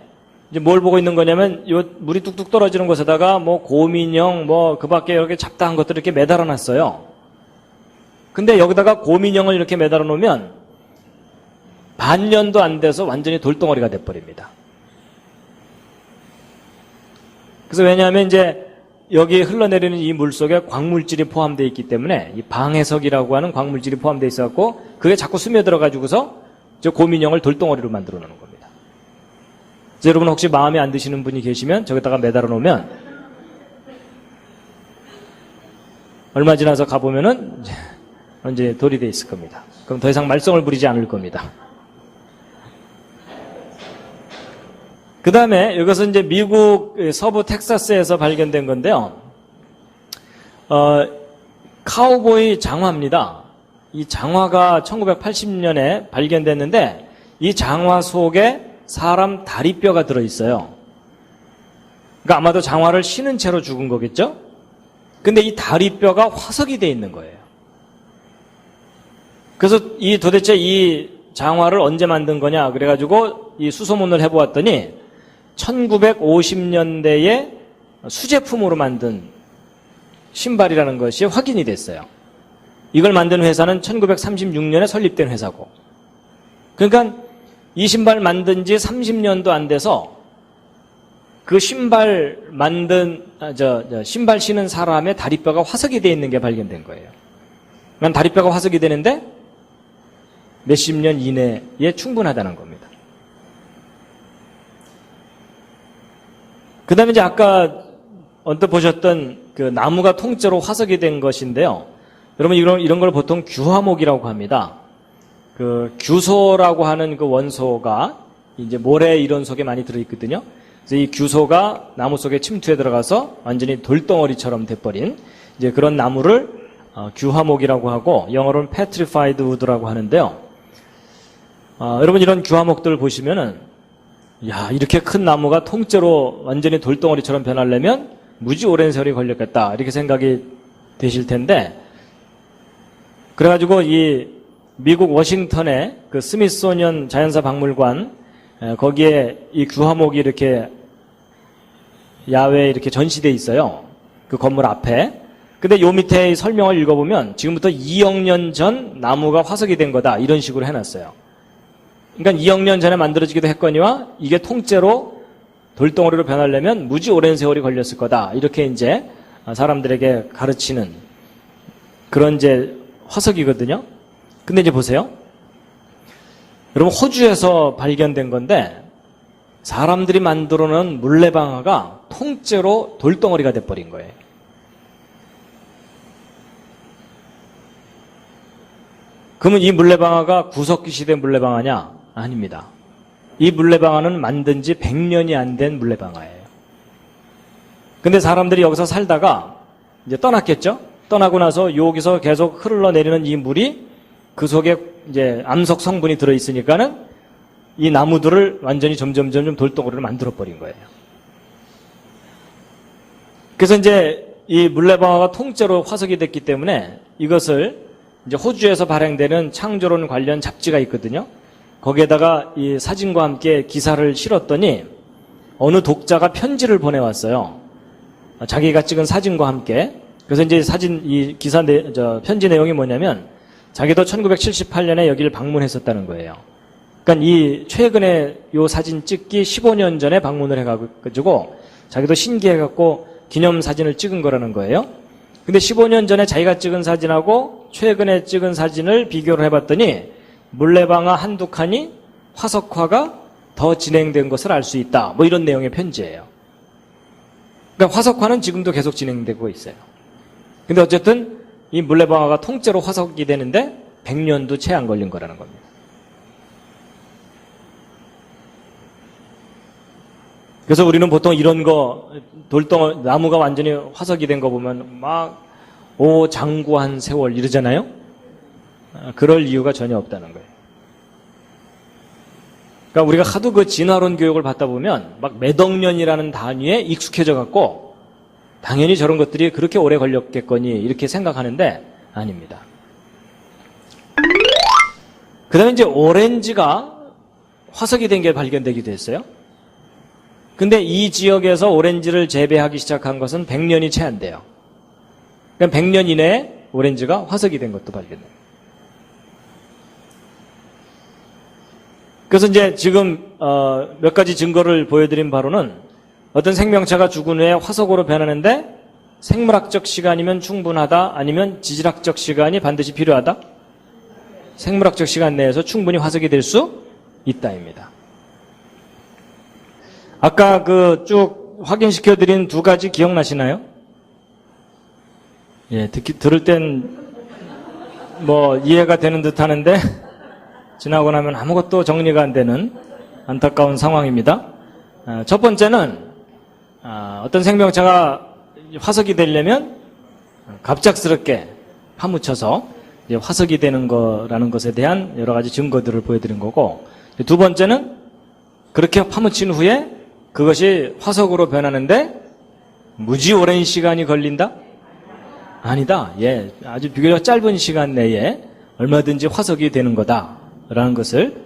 이제 뭘 보고 있는 거냐면 요 물이 뚝뚝 떨어지는 곳에다가 뭐 곰인형 뭐 그 밖에 이렇게 잡다한 것들을 이렇게 매달아 놨어요. 근데 여기다가 곰인형을 이렇게 매달아 놓으면 반년도 안 돼서 완전히 돌덩어리가 돼버립니다. 그래서 왜냐하면 이제 여기 흘러내리는 이 물 속에 광물질이 포함되어 있기 때문에 이 방해석이라고 하는 광물질이 포함되어 있어갖고 그게 자꾸 스며들어가지고서 저 곰인형을 돌덩어리로 만들어 놓는 겁니다. 그래서 여러분 혹시 마음에 안 드시는 분이 계시면 저기다가 매달아 놓으면 얼마 지나서 가보면은 이제 돌이 돼 있을 겁니다. 그럼 더 이상 말썽을 부리지 않을 겁니다. 그 다음에 이것은 이제 미국 서부 텍사스에서 발견된 건데요. 카우보이 장화입니다. 이 장화가 1980년에 발견됐는데 이 장화 속에 사람 다리뼈가 들어있어요. 그러니까 아마도 장화를 신은 채로 죽은 거겠죠? 근데 이 다리뼈가 화석이 돼 있는 거예요. 그래서 도대체 이 장화를 언제 만든 거냐 그래가지고 이 수소문을 해보았더니 1950년대에 수제품으로 만든 신발이라는 것이 확인이 됐어요. 이걸 만든 회사는 1936년에 설립된 회사고. 그러니까 이 신발 만든 지 30년도 안 돼서 그 신발 만든, 신발 신은 사람의 다리뼈가 화석이 되어 있는 게 발견된 거예요. 그러니까 다리뼈가 화석이 되는데 몇십 년 이내에 충분하다는 겁니다. 그 다음에 이제 아까 언뜻 보셨던 그 나무가 통째로 화석이 된 것인데요. 여러분 이런 걸 보통 규화목이라고 합니다. 그 규소라고 하는 그 원소가 이제 모래 이론 속에 많이 들어있거든요. 그래서 이 규소가 나무 속에 침투해 들어가서 완전히 돌덩어리처럼 돼버린 이제 그런 나무를 규화목이라고 하고 영어로는 petrified wood라고 하는데요. 여러분 이런 규화목들 보시면은 야 이렇게 큰 나무가 통째로 완전히 돌덩어리처럼 변하려면 무지 오랜 세월이 걸렸겠다 이렇게 생각이 되실 텐데 그래가지고 이 미국 워싱턴의 그 스미소니언 자연사 박물관 거기에 이 규화목이 이렇게 야외에 이렇게 전시돼 있어요. 그 건물 앞에. 근데 요 밑에 설명을 읽어보면 지금부터 2억 년 전 나무가 화석이 된 거다. 이런 식으로 해놨어요. 그러니까 2억 년 전에 만들어지기도 했거니와 이게 통째로 돌덩어리로 변하려면 무지 오랜 세월이 걸렸을 거다. 이렇게 이제 사람들에게 가르치는 그런 이제 화석이거든요. 근데 이제 보세요. 여러분, 호주에서 발견된 건데 사람들이 만들어 놓은 물레방아가 통째로 돌덩어리가 돼버린 거예요. 그러면 이 물레방아가 구석기 시대 물레방아냐? 아닙니다. 이 물레방아는 만든 지 100년이 안 된 물레방아예요. 근데 사람들이 여기서 살다가 이제 떠났겠죠? 떠나고 나서 여기서 계속 흘러내리는 이 물이 그 속에 이제 암석 성분이 들어있으니까는 이 나무들을 완전히 점점 돌덩어리를 만들어버린 거예요. 그래서 이제 이 물레방아가 통째로 화석이 됐기 때문에 이것을 이제 호주에서 발행되는 창조론 관련 잡지가 있거든요. 거기에다가 이 사진과 함께 기사를 실었더니 어느 독자가 편지를 보내왔어요. 자기가 찍은 사진과 함께. 그래서 이제 이 기사 편지 내용이 뭐냐면 자기도 1978년에 여기를 방문했었다는 거예요. 그러니까 이 최근에 요 사진 찍기 15년 전에 방문을 해가지고 자기도 신기해갖고 기념 사진을 찍은 거라는 거예요. 근데 15년 전에 자기가 찍은 사진하고 최근에 찍은 사진을 비교를 해봤더니 물레방아 한두 칸이 화석화가 더 진행된 것을 알 수 있다. 뭐 이런 내용의 편지예요. 그러니까 화석화는 지금도 계속 진행되고 있어요. 근데 어쨌든 이 물레방아가 통째로 화석이 되는데 100년도 채 안 걸린 거라는 겁니다. 그래서 우리는 보통 이런 거 돌덩어리 나무가 완전히 화석이 된 거 보면 막 오 장구한 세월 이러잖아요. 그럴 이유가 전혀 없다는 거예요. 그러니까 우리가 하도 그 진화론 교육을 받다 보면 막 몇 억 년이라는 단위에 익숙해져 갖고 당연히 저런 것들이 그렇게 오래 걸렸겠거니 이렇게 생각하는데 아닙니다. 그 다음에 이제 오렌지가 화석이 된 게 발견되기도 했어요. 근데 이 지역에서 오렌지를 재배하기 시작한 것은 100년이 채 안 돼요. 그러니까 100년 이내에 오렌지가 화석이 된 것도 발견돼요. 그래서 이제 지금 몇 가지 증거를 보여드린 바로는 어떤 생명체가 죽은 후에 화석으로 변하는데 생물학적 시간이면 충분하다, 아니면 지질학적 시간이 반드시 필요하다? 생물학적 시간 내에서 충분히 화석이 될 수 있다입니다. 아까 그 쭉 확인시켜드린 두 가지 기억나시나요? 예, 들을 땐 뭐 이해가 되는 듯 하는데 지나고 나면 아무것도 정리가 안 되는 안타까운 상황입니다. 첫 번째는 어떤 생명체가 화석이 되려면 갑작스럽게 파묻혀서 이제 화석이 되는 거라는 것에 대한 여러 가지 증거들을 보여드린 거고, 두 번째는 그렇게 파묻힌 후에 그것이 화석으로 변하는데 무지 오랜 시간이 걸린다? 아니다. 예, 아주 비교적 짧은 시간 내에 얼마든지 화석이 되는 거다라는 것을,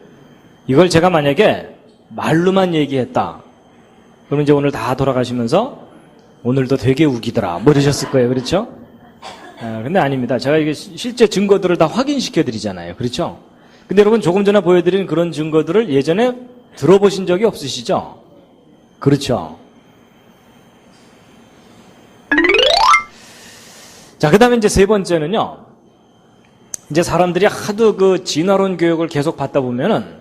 이걸 제가 만약에 말로만 얘기했다 그러면 이제 오늘 다 돌아가시면서 오늘도 되게 우기더라 뭐 이러셨을 거예요. 그렇죠? 근데 아닙니다. 제가 이게 실제 증거들을 다 확인시켜 드리잖아요. 그렇죠? 근데 여러분, 조금 전에 보여드린 그런 증거들을 예전에 들어보신 적이 없으시죠? 그렇죠? 자, 그 다음에 이제 세 번째는요, 이제 사람들이 하도 그 진화론 교육을 계속 받다 보면은,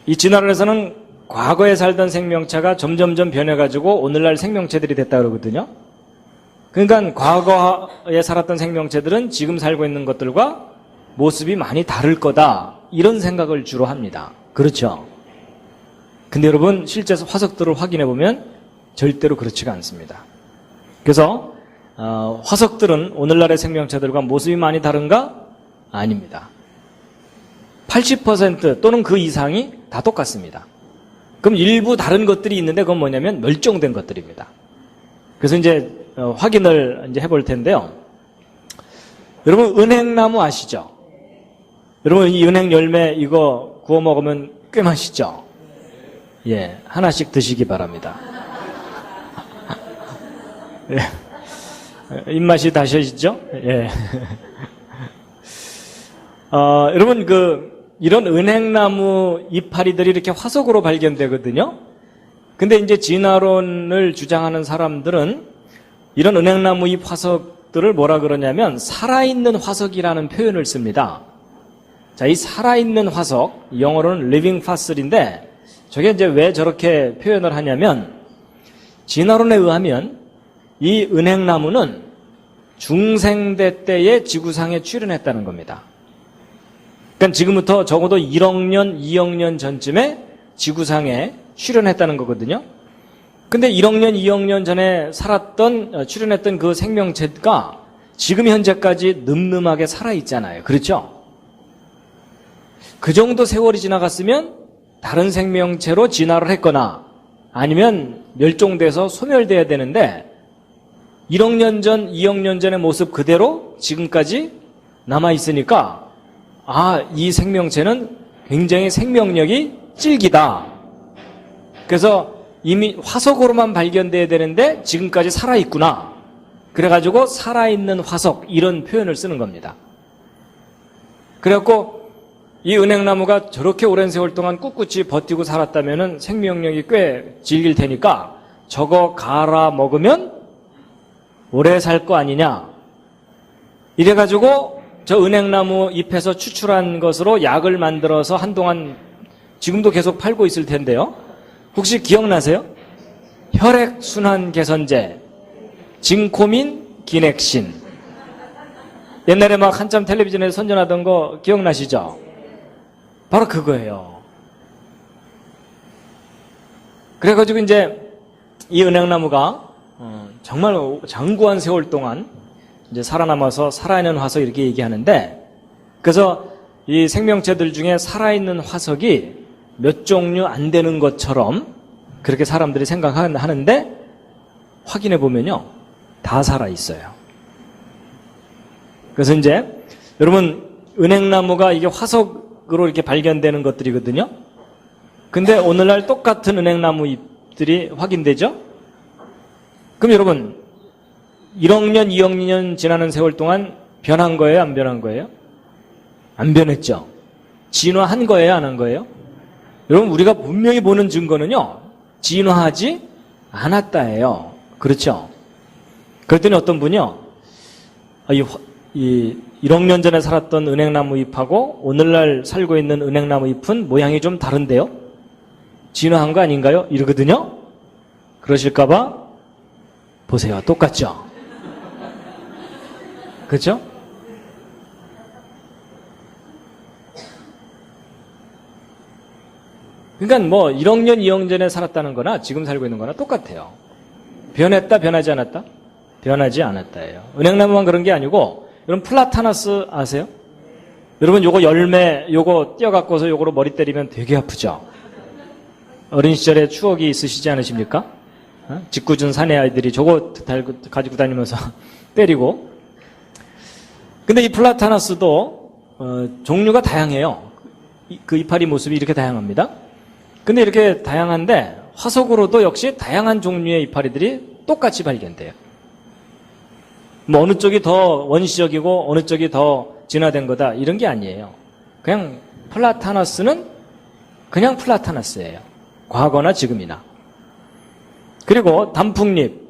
이 진화론에서는 과거에 살던 생명체가 점점점 변해가지고 오늘날 생명체들이 됐다 그러거든요. 그러니까 과거에 살았던 생명체들은 지금 살고 있는 것들과 모습이 많이 다를 거다, 이런 생각을 주로 합니다. 그렇죠? 근데 여러분, 실제 화석들을 확인해 보면 절대로 그렇지가 않습니다. 그래서 화석들은 오늘날의 생명체들과 모습이 많이 다른가? 아닙니다. 80% 또는 그 이상이 다 똑같습니다. 그럼 일부 다른 것들이 있는데 그건 뭐냐면 멸종된 것들입니다. 그래서 이제 확인을 이제 해볼 텐데요. 여러분, 은행나무 아시죠? 여러분, 이 은행 열매 이거 구워 먹으면 꽤 맛있죠? 예, 하나씩 드시기 바랍니다. 예. 입맛이 다셔지죠? 예. 여러분, 이런 은행나무 이파리들이 이렇게 화석으로 발견되거든요? 근데 이제 진화론을 주장하는 사람들은 이런 은행나무 잎 화석들을 뭐라 그러냐면 살아있는 화석이라는 표현을 씁니다. 자, 이 살아있는 화석, 영어로는 living fossil인데 저게 이제 왜 저렇게 표현을 하냐면 진화론에 의하면 이 은행나무는 중생대 때에 지구상에 출현했다는 겁니다. 그러니까 지금부터 적어도 1억 년, 2억 년 전쯤에 지구상에 출현했다는 거거든요. 근데 1억 년, 2억 년 전에 출현했던 그 생명체가 지금 현재까지 늠름하게 살아있잖아요. 그렇죠? 그 정도 세월이 지나갔으면 다른 생명체로 진화를 했거나 아니면 멸종돼서 소멸돼야 되는데 1억 년 전, 2억 년 전의 모습 그대로 지금까지 남아있으니까 이 생명체는 굉장히 생명력이 찔기다. 그래서 이미 화석으로만 발견돼야 되는데 지금까지 살아있구나. 그래가지고 살아있는 화석 이런 표현을 쓰는 겁니다. 그래갖고 이 은행나무가 저렇게 오랜 세월 동안 꿋꿋이 버티고 살았다면 생명력이 꽤 질길 테니까 저거 갈아 먹으면 오래 살 거 아니냐. 이래가지고 저 은행나무 잎에서 추출한 것으로 약을 만들어서 한동안 지금도 계속 팔고 있을 텐데요. 혹시 기억나세요? 혈액순환 개선제, 진코민, 기넥신. 옛날에 막 한참 텔레비전에서 선전하던 거 기억나시죠? 바로 그거예요. 그래가지고 이제 이 은행나무가 정말 장구한 세월 동안 이제 살아남아서 살아있는 화석 이렇게 얘기하는데, 그래서 이 생명체들 중에 살아있는 화석이 몇 종류 안 되는 것처럼 그렇게 사람들이 생각하는데 확인해 보면요, 다 살아있어요. 그래서 이제 여러분, 은행나무가 이게 화석으로 이렇게 발견되는 것들이거든요. 근데 오늘날 똑같은 은행나무 잎들이 확인되죠? 그럼 여러분, 1억 년, 2억 년 지나는 세월 동안 변한 거예요? 안 변한 거예요? 안 변했죠. 진화한 거예요? 안 한 거예요? 여러분, 우리가 분명히 보는 증거는요, 진화하지 않았다예요. 그렇죠? 그랬더니 어떤 분이요, 이 1억 년 전에 살았던 은행나무 잎하고 오늘날 살고 있는 은행나무 잎은 모양이 좀 다른데요? 진화한 거 아닌가요? 이러거든요? 그러실까봐 보세요. 똑같죠? 그렇죠? 그러니까 뭐 1억 년, 2억 년 전에 살았다는 거나 지금 살고 있는 거나 똑같아요. 변했다, 변하지 않았다? 변하지 않았다예요. 은행나무만 그런 게 아니고, 여러분 플라타나스 아세요? 여러분 요거 열매 요거 띄어갖고서 요거로 머리 때리면 되게 아프죠? 어린 시절에 추억이 있으시지 않으십니까? 짓궂은 사내 아이들이 저거 가지고 다니면서 때리고. 근데 이 플라타나스도 종류가 다양해요. 그 이파리 모습이 이렇게 다양합니다. 근데 이렇게 다양한데 화석으로도 역시 다양한 종류의 이파리들이 똑같이 발견돼요. 뭐 어느 쪽이 더 원시적이고 어느 쪽이 더 진화된 거다 이런 게 아니에요. 그냥 플라타나스는 그냥 플라타나스예요. 과거나 지금이나. 그리고 단풍잎,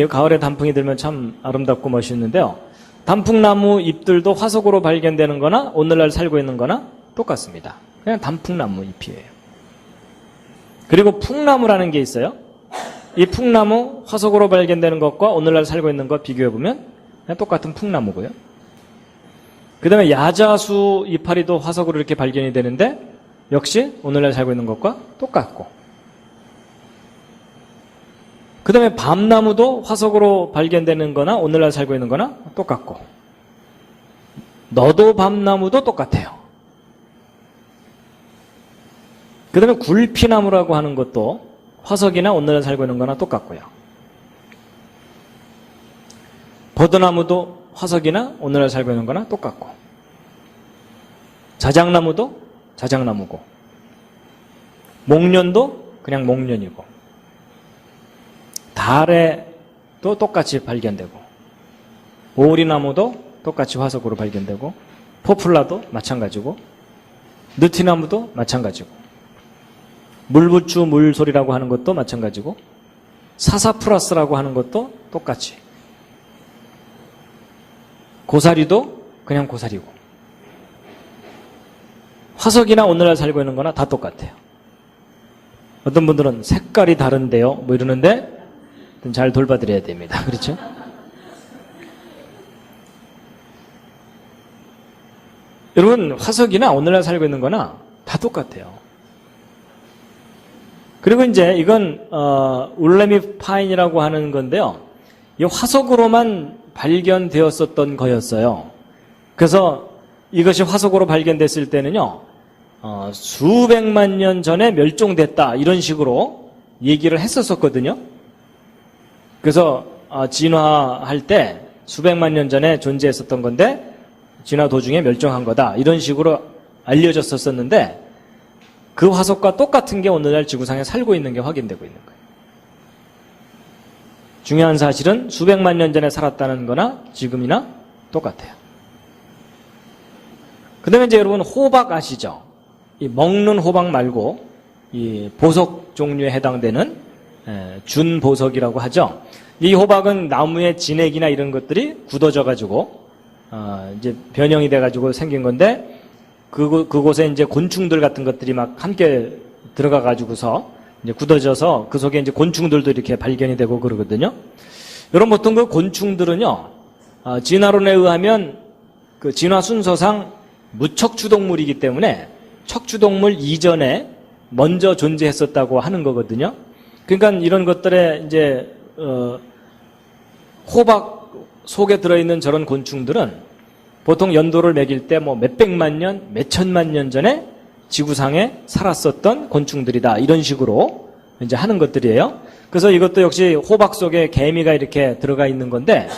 가을에 단풍이 들면 참 아름답고 멋있는데요. 단풍나무 잎들도 화석으로 발견되는 거나 오늘날 살고 있는 거나 똑같습니다. 그냥 단풍나무 잎이에요. 그리고 풍나무라는 게 있어요. 이 풍나무 화석으로 발견되는 것과 오늘날 살고 있는 것 비교해보면 그냥 똑같은 풍나무고요. 그 다음에 야자수 이파리도 화석으로 이렇게 발견이 되는데 역시 오늘날 살고 있는 것과 똑같고, 그 다음에 밤나무도 화석으로 발견되는 거나 오늘날 살고 있는 거나 똑같고, 너도 밤나무도 똑같아요. 그 다음에 굴피나무라고 하는 것도 화석이나 오늘날 살고 있는 거나 똑같고요. 버드나무도 화석이나 오늘날 살고 있는 거나 똑같고. 자작나무도 자작나무고, 목련도 그냥 목련이고, 달에도 똑같이 발견되고, 오리나무도 똑같이 화석으로 발견되고, 포플라도 마찬가지고, 느티나무도 마찬가지고, 물부추 물소리라고 하는 것도 마찬가지고, 사사프라스라고 하는 것도 똑같이, 고사리도 그냥 고사리고, 화석이나 오늘날 살고 있는 거나 다 똑같아요. 어떤 분들은 색깔이 다른데요 뭐 이러는데 잘 돌봐드려야 됩니다. 그렇죠? 여러분, 화석이나 오늘날 살고 있는 거나 다 똑같아요. 그리고 이제 이건 울레미 파인이라고 하는 건데요, 이 화석으로만 발견되었었던 거였어요. 그래서 이것이 화석으로 발견됐을 때는요, 수백만 년 전에 멸종됐다 이런 식으로 얘기를 했었었거든요. 그래서 진화할 때 수백만 년 전에 존재했었던 건데 진화 도중에 멸종한 거다 이런 식으로 알려졌었는데, 그 화석과 똑같은 게 오늘날 지구상에 살고 있는 게 확인되고 있는 거예요. 중요한 사실은 수백만 년 전에 살았다는 거나 지금이나 똑같아요. 그 다음에 이제 여러분, 호박 아시죠? 이 먹는 호박 말고 이 보석 종류에 해당되는 준보석이라고 하죠. 이 호박은 나무의 진액이나 이런 것들이 굳어져 가지고 이제 변형이 돼 가지고 생긴 건데, 그곳에 이제 곤충들 같은 것들이 막 함께 들어가 가지고서 이제 굳어져서 그 속에 이제 곤충들도 이렇게 발견이 되고 그러거든요. 여러분, 보통 그 곤충들은요, 진화론에 의하면 그 진화 순서상 무척추동물이기 때문에 척추동물 이전에 먼저 존재했었다고 하는 거거든요. 그러니까 이런 것들에 이제 호박 속에 들어있는 저런 곤충들은 보통 연도를 매길 때 뭐 몇백만 년, 몇천만 년 전에 지구상에 살았었던 곤충들이다 이런 식으로 이제 하는 것들이에요. 그래서 이것도 역시 호박 속에 개미가 이렇게 들어가 있는 건데,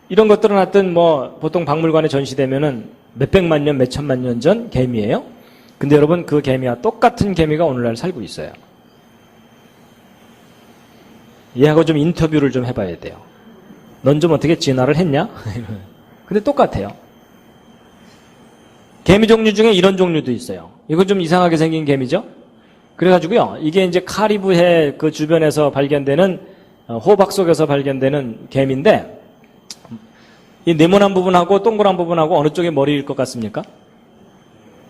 이런 것들은 하여튼 뭐 보통 박물관에 전시되면은 몇백만 년, 몇천만 년 전 개미예요. 근데 여러분, 그 개미와 똑같은 개미가 오늘날 살고 있어요. 얘하고 좀 인터뷰를 좀 해봐야 돼요. 넌 좀 어떻게 진화를 했냐? 근데 똑같아요. 개미 종류 중에 이런 종류도 있어요. 이거 좀 이상하게 생긴 개미죠? 그래가지고요, 이게 이제 카리브해 그 주변에서 발견되는 호박 속에서 발견되는 개미인데, 이 네모난 부분하고 동그란 부분하고 어느 쪽이 머리일 것 같습니까?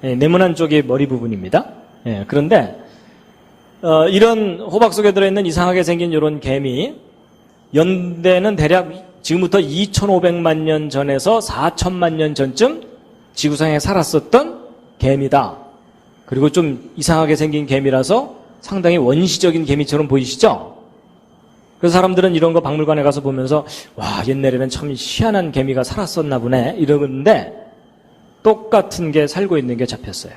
예, 네모난 쪽이 머리 부분입니다. 예, 그런데 이런 호박 속에 들어있는 이상하게 생긴 이런 개미, 연대는 대략 지금부터 2,500만 년 전에서 4,000만 년 전쯤 지구상에 살았었던 개미다. 그리고 좀 이상하게 생긴 개미라서 상당히 원시적인 개미처럼 보이시죠? 그래서 사람들은 이런 거 박물관에 가서 보면서 와, 옛날에는 참 희한한 개미가 살았었나 보네 이러는데, 똑같은 게 살고 있는 게 잡혔어요.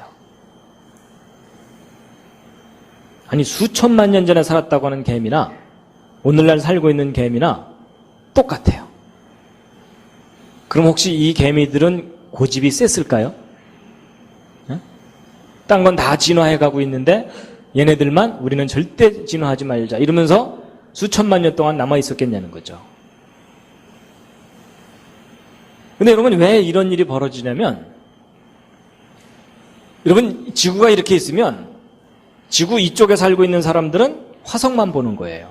아니, 수천만 년 전에 살았다고 하는 개미나 오늘날 살고 있는 개미나 똑같아요. 그럼 혹시 이 개미들은 고집이 셌을까요? 딴 건 다 진화해 가고 있는데 얘네들만 우리는 절대 진화하지 말자 이러면서 수천만 년 동안 남아 있었겠냐는 거죠. 근데 여러분, 왜 이런 일이 벌어지냐면, 여러분, 지구가 이렇게 있으면 지구 이쪽에 살고 있는 사람들은 화석만 보는 거예요.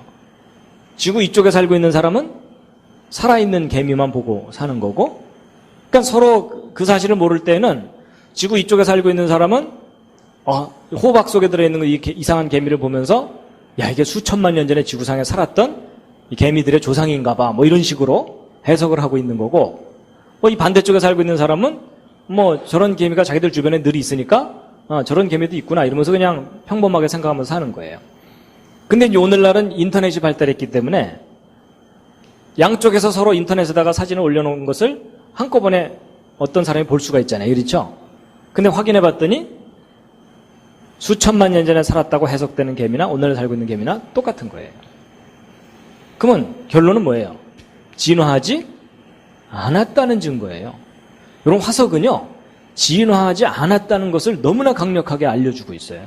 지구 이쪽에 살고 있는 사람은 살아있는 개미만 보고 사는 거고, 그러니까 서로 그 사실을 모를 때는 지구 이쪽에 살고 있는 사람은 호박 속에 들어있는 이 이상한 개미를 보면서 야, 이게 수천만 년 전에 지구상에 살았던 이 개미들의 조상인가 봐, 뭐 이런 식으로 해석을 하고 있는 거고, 이 반대쪽에 살고 있는 사람은 뭐 저런 개미가 자기들 주변에 늘 있으니까 저런 개미도 있구나 이러면서 그냥 평범하게 생각하면서 사는 거예요. 근데 이제 오늘날은 인터넷이 발달했기 때문에 양쪽에서 서로 인터넷에다가 사진을 올려놓은 것을 한꺼번에 어떤 사람이 볼 수가 있잖아요. 그렇죠? 근데 확인해 봤더니 수천만 년 전에 살았다고 해석되는 개미나 오늘 살고 있는 개미나 똑같은 거예요. 그러면 결론은 뭐예요? 진화하지 않았다는 증거예요. 이런 화석은요, 진화하지 않았다는 것을 너무나 강력하게 알려주고 있어요.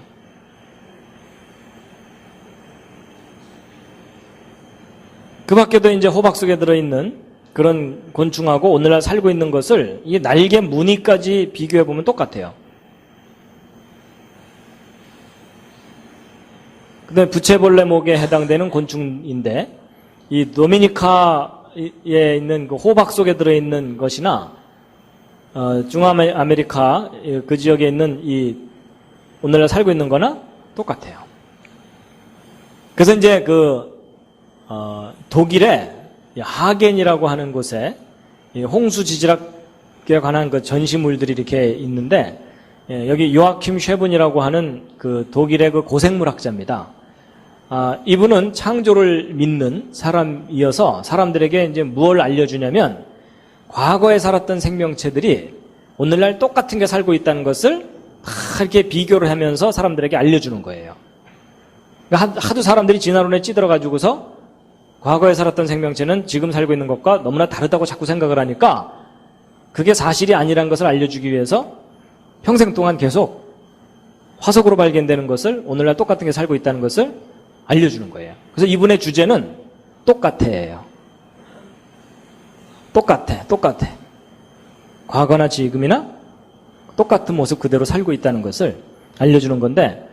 그 밖에도 이제 호박 속에 들어있는 그런 곤충하고 오늘날 살고 있는 것을 이 날개 무늬까지 비교해 보면 똑같아요. 그다음에 부채벌레목에 해당되는 곤충인데 이 도미니카에 있는 그 호박 속에 들어있는 것이나 중아메리카 그 지역에 있는 이 오늘날 살고 있는 거나 똑같아요. 그래서 이제 독일의 하겐이라고 하는 곳에 홍수 지질학에 관한 그 전시물들이 이렇게 있는데 여기 요아킴 쉐븐이라고 하는 그 독일의 그 고생물학자입니다. 이분은 창조를 믿는 사람이어서 사람들에게 이제 무엇을 알려주냐면 과거에 살았던 생명체들이 오늘날 똑같은 게 살고 있다는 것을 다 이렇게 비교를 하면서 사람들에게 알려주는 거예요. 그러니까 하도 사람들이 진화론에 찌들어가지고서 과거에 살았던 생명체는 지금 살고 있는 것과 너무나 다르다고 자꾸 생각을 하니까 그게 사실이 아니라는 것을 알려주기 위해서 평생 동안 계속 화석으로 발견되는 것을 오늘날 똑같은 게 살고 있다는 것을 알려주는 거예요. 그래서 이분의 주제는 똑같아예요. 똑같아. 과거나 지금이나 똑같은 모습 그대로 살고 있다는 것을 알려주는 건데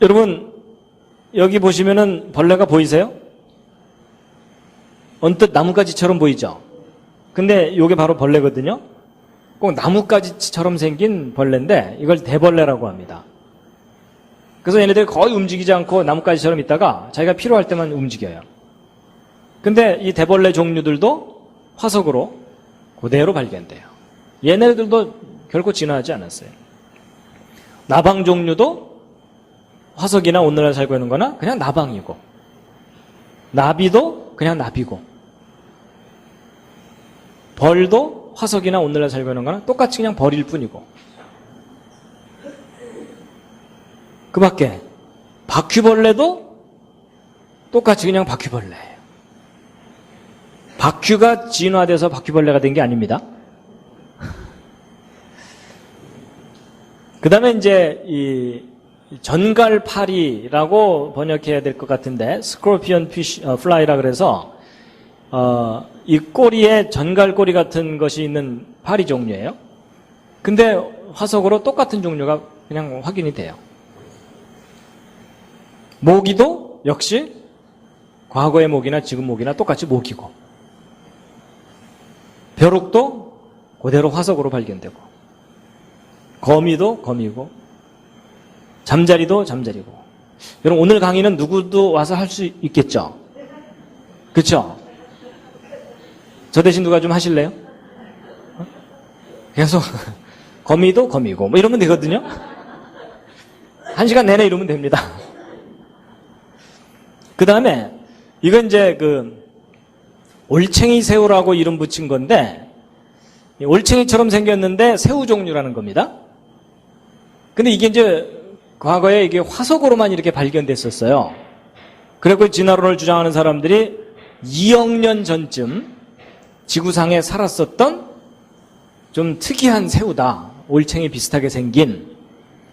여러분 여기 보시면은 벌레가 보이세요? 언뜻 나뭇가지처럼 보이죠? 근데 이게 바로 벌레거든요. 꼭 나뭇가지처럼 생긴 벌레인데 이걸 대벌레라고 합니다. 그래서 얘네들이 거의 움직이지 않고 나뭇가지처럼 있다가 자기가 필요할 때만 움직여요. 근데 이 대벌레 종류들도 화석으로 그대로 발견돼요. 얘네들도 결코 진화하지 않았어요. 나방 종류도 화석이나 오늘날 살고 있는 거나 그냥 나방이고 나비도 그냥 나비고 벌도 화석이나 오늘날 살고 있는 거나 똑같이 그냥 벌일 뿐이고 그 밖에 바퀴벌레도 똑같이 그냥 바퀴벌레예요. 바퀴가 진화돼서 바퀴벌레가 된 게 아닙니다. 그 다음에 이제 이 전갈파리라고 번역해야 될 것 같은데 스코피언 피쉬 플라이라 그래서 이 꼬리에 전갈꼬리 같은 것이 있는 파리 종류예요. 근데 화석으로 똑같은 종류가 그냥 확인이 돼요. 모기도 역시 과거의 모기나 지금 모기나 똑같이 모기고 벼룩도 그대로 화석으로 발견되고 거미도 거미고 잠자리도 잠자리고. 여러분 오늘 강의는 누구도 와서 할 수 있겠죠? 그렇죠? 저 대신 누가 좀 하실래요? 계속 거미도 거미고 뭐 이러면 되거든요. 1시간 내내 이러면 됩니다. 그 다음에 이건 이제 그 올챙이 새우라고 이름 붙인 건데 올챙이처럼 생겼는데 새우 종류라는 겁니다. 근데 이게 이제 과거에 이게 화석으로만 이렇게 발견됐었어요. 그리고 진화론을 주장하는 사람들이 2억 년 전쯤 지구상에 살았었던 좀 특이한 새우다. 올챙이 비슷하게 생긴.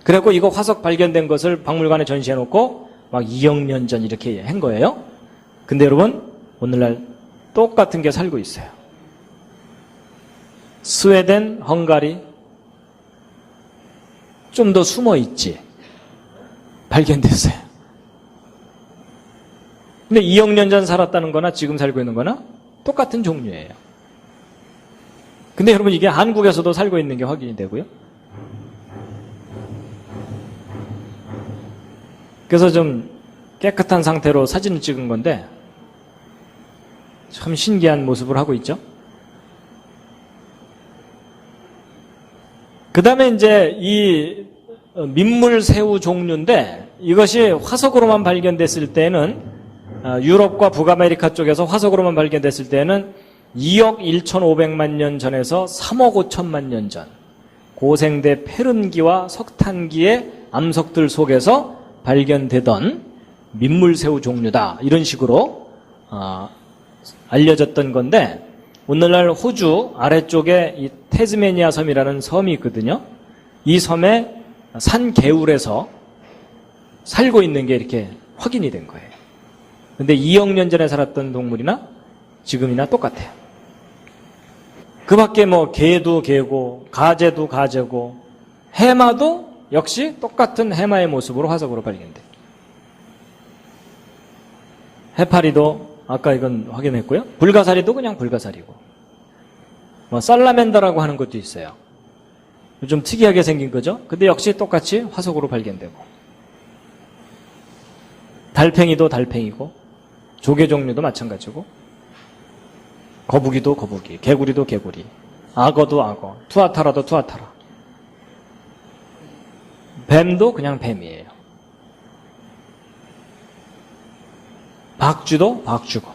그래갖고 이거 화석 발견된 것을 박물관에 전시해놓고 막 2억 년 전 이렇게 한 거예요. 근데 여러분 오늘날 똑같은 게 살고 있어요. 스웨덴, 헝가리 좀 더 숨어 있지. 발견됐어요. 근데 2억 년 전 살았다는 거나 지금 살고 있는 거나 똑같은 종류예요. 근데 여러분 이게 한국에서도 살고 있는 게 확인이 되고요. 그래서 좀 깨끗한 상태로 사진을 찍은 건데 참 신기한 모습을 하고 있죠. 그 다음에 이제 이 민물새우 종류인데 이것이 화석으로만 발견됐을 때는 유럽과 북아메리카 쪽에서 화석으로만 발견됐을 때는 2억 1,500만 년 전에서 3억 5천만 년 전 고생대 페른기와 석탄기의 암석들 속에서 발견되던 민물새우 종류다. 이런 식으로 알려졌던 건데 오늘날 호주 아래쪽에 이 태즈메니아 섬이라는 섬이 있거든요. 이 섬에 산 개울에서 살고 있는 게 이렇게 확인이 된 거예요. 근데 2억 년 전에 살았던 동물이나 지금이나 똑같아요. 그 밖에 뭐 개도 개고 가재도 가재고 해마도 역시 똑같은 해마의 모습으로 화석으로 발견돼요. 해파리도 아까 이건 확인했고요. 불가사리도 그냥 불가사리고 뭐 살라멘더라고 하는 것도 있어요. 좀 특이하게 생긴 거죠. 근데 역시 똑같이 화석으로 발견되고 달팽이도 달팽이고 조개 종류도 마찬가지고 거북이도 거북이, 개구리도 개구리, 악어도 악어, 투아타라도 투아타라. 뱀도 그냥 뱀이에요. 박쥐도 박쥐고.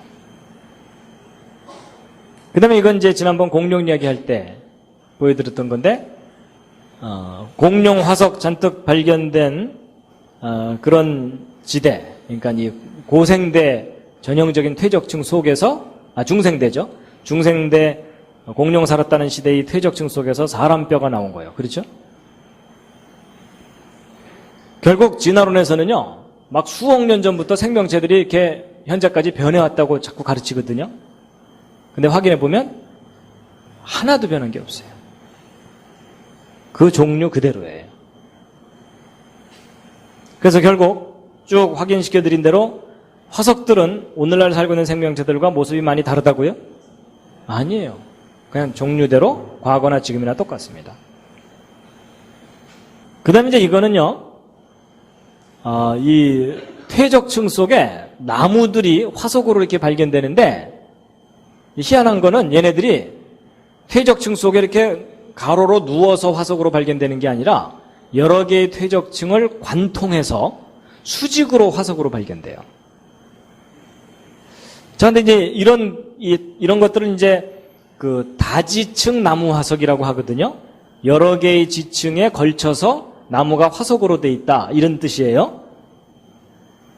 그 다음에 이건 이제 지난번 공룡 이야기 할 때 보여드렸던 건데, 공룡 화석 잔뜩 발견된 그런 지대, 그러니까 이 고생대 전형적인 퇴적층 속에서, 중생대죠. 중생대 공룡 살았다는 시대의 퇴적층 속에서 사람 뼈가 나온 거예요. 그렇죠? 결국 진화론에서는요, 막 수억 년 전부터 생명체들이 이렇게 현재까지 변해왔다고 자꾸 가르치거든요. 근데 확인해 보면 하나도 변한 게 없어요. 그 종류 그대로예요. 그래서 결국 쭉 확인시켜 드린 대로 화석들은 오늘날 살고 있는 생명체들과 모습이 많이 다르다고요? 아니에요. 그냥 종류대로 과거나 지금이나 똑같습니다. 그 다음에 이제 이거는요, 이 퇴적층 속에 나무들이 화석으로 이렇게 발견되는데, 희한한 거는 얘네들이 퇴적층 속에 이렇게 가로로 누워서 화석으로 발견되는 게 아니라 여러 개의 퇴적층을 관통해서 수직으로 화석으로 발견돼요. 자, 근데 이제 이런 것들은 이제 그 다지층 나무 화석이라고 하거든요. 여러 개의 지층에 걸쳐서 나무가 화석으로 돼 있다, 이런 뜻이에요.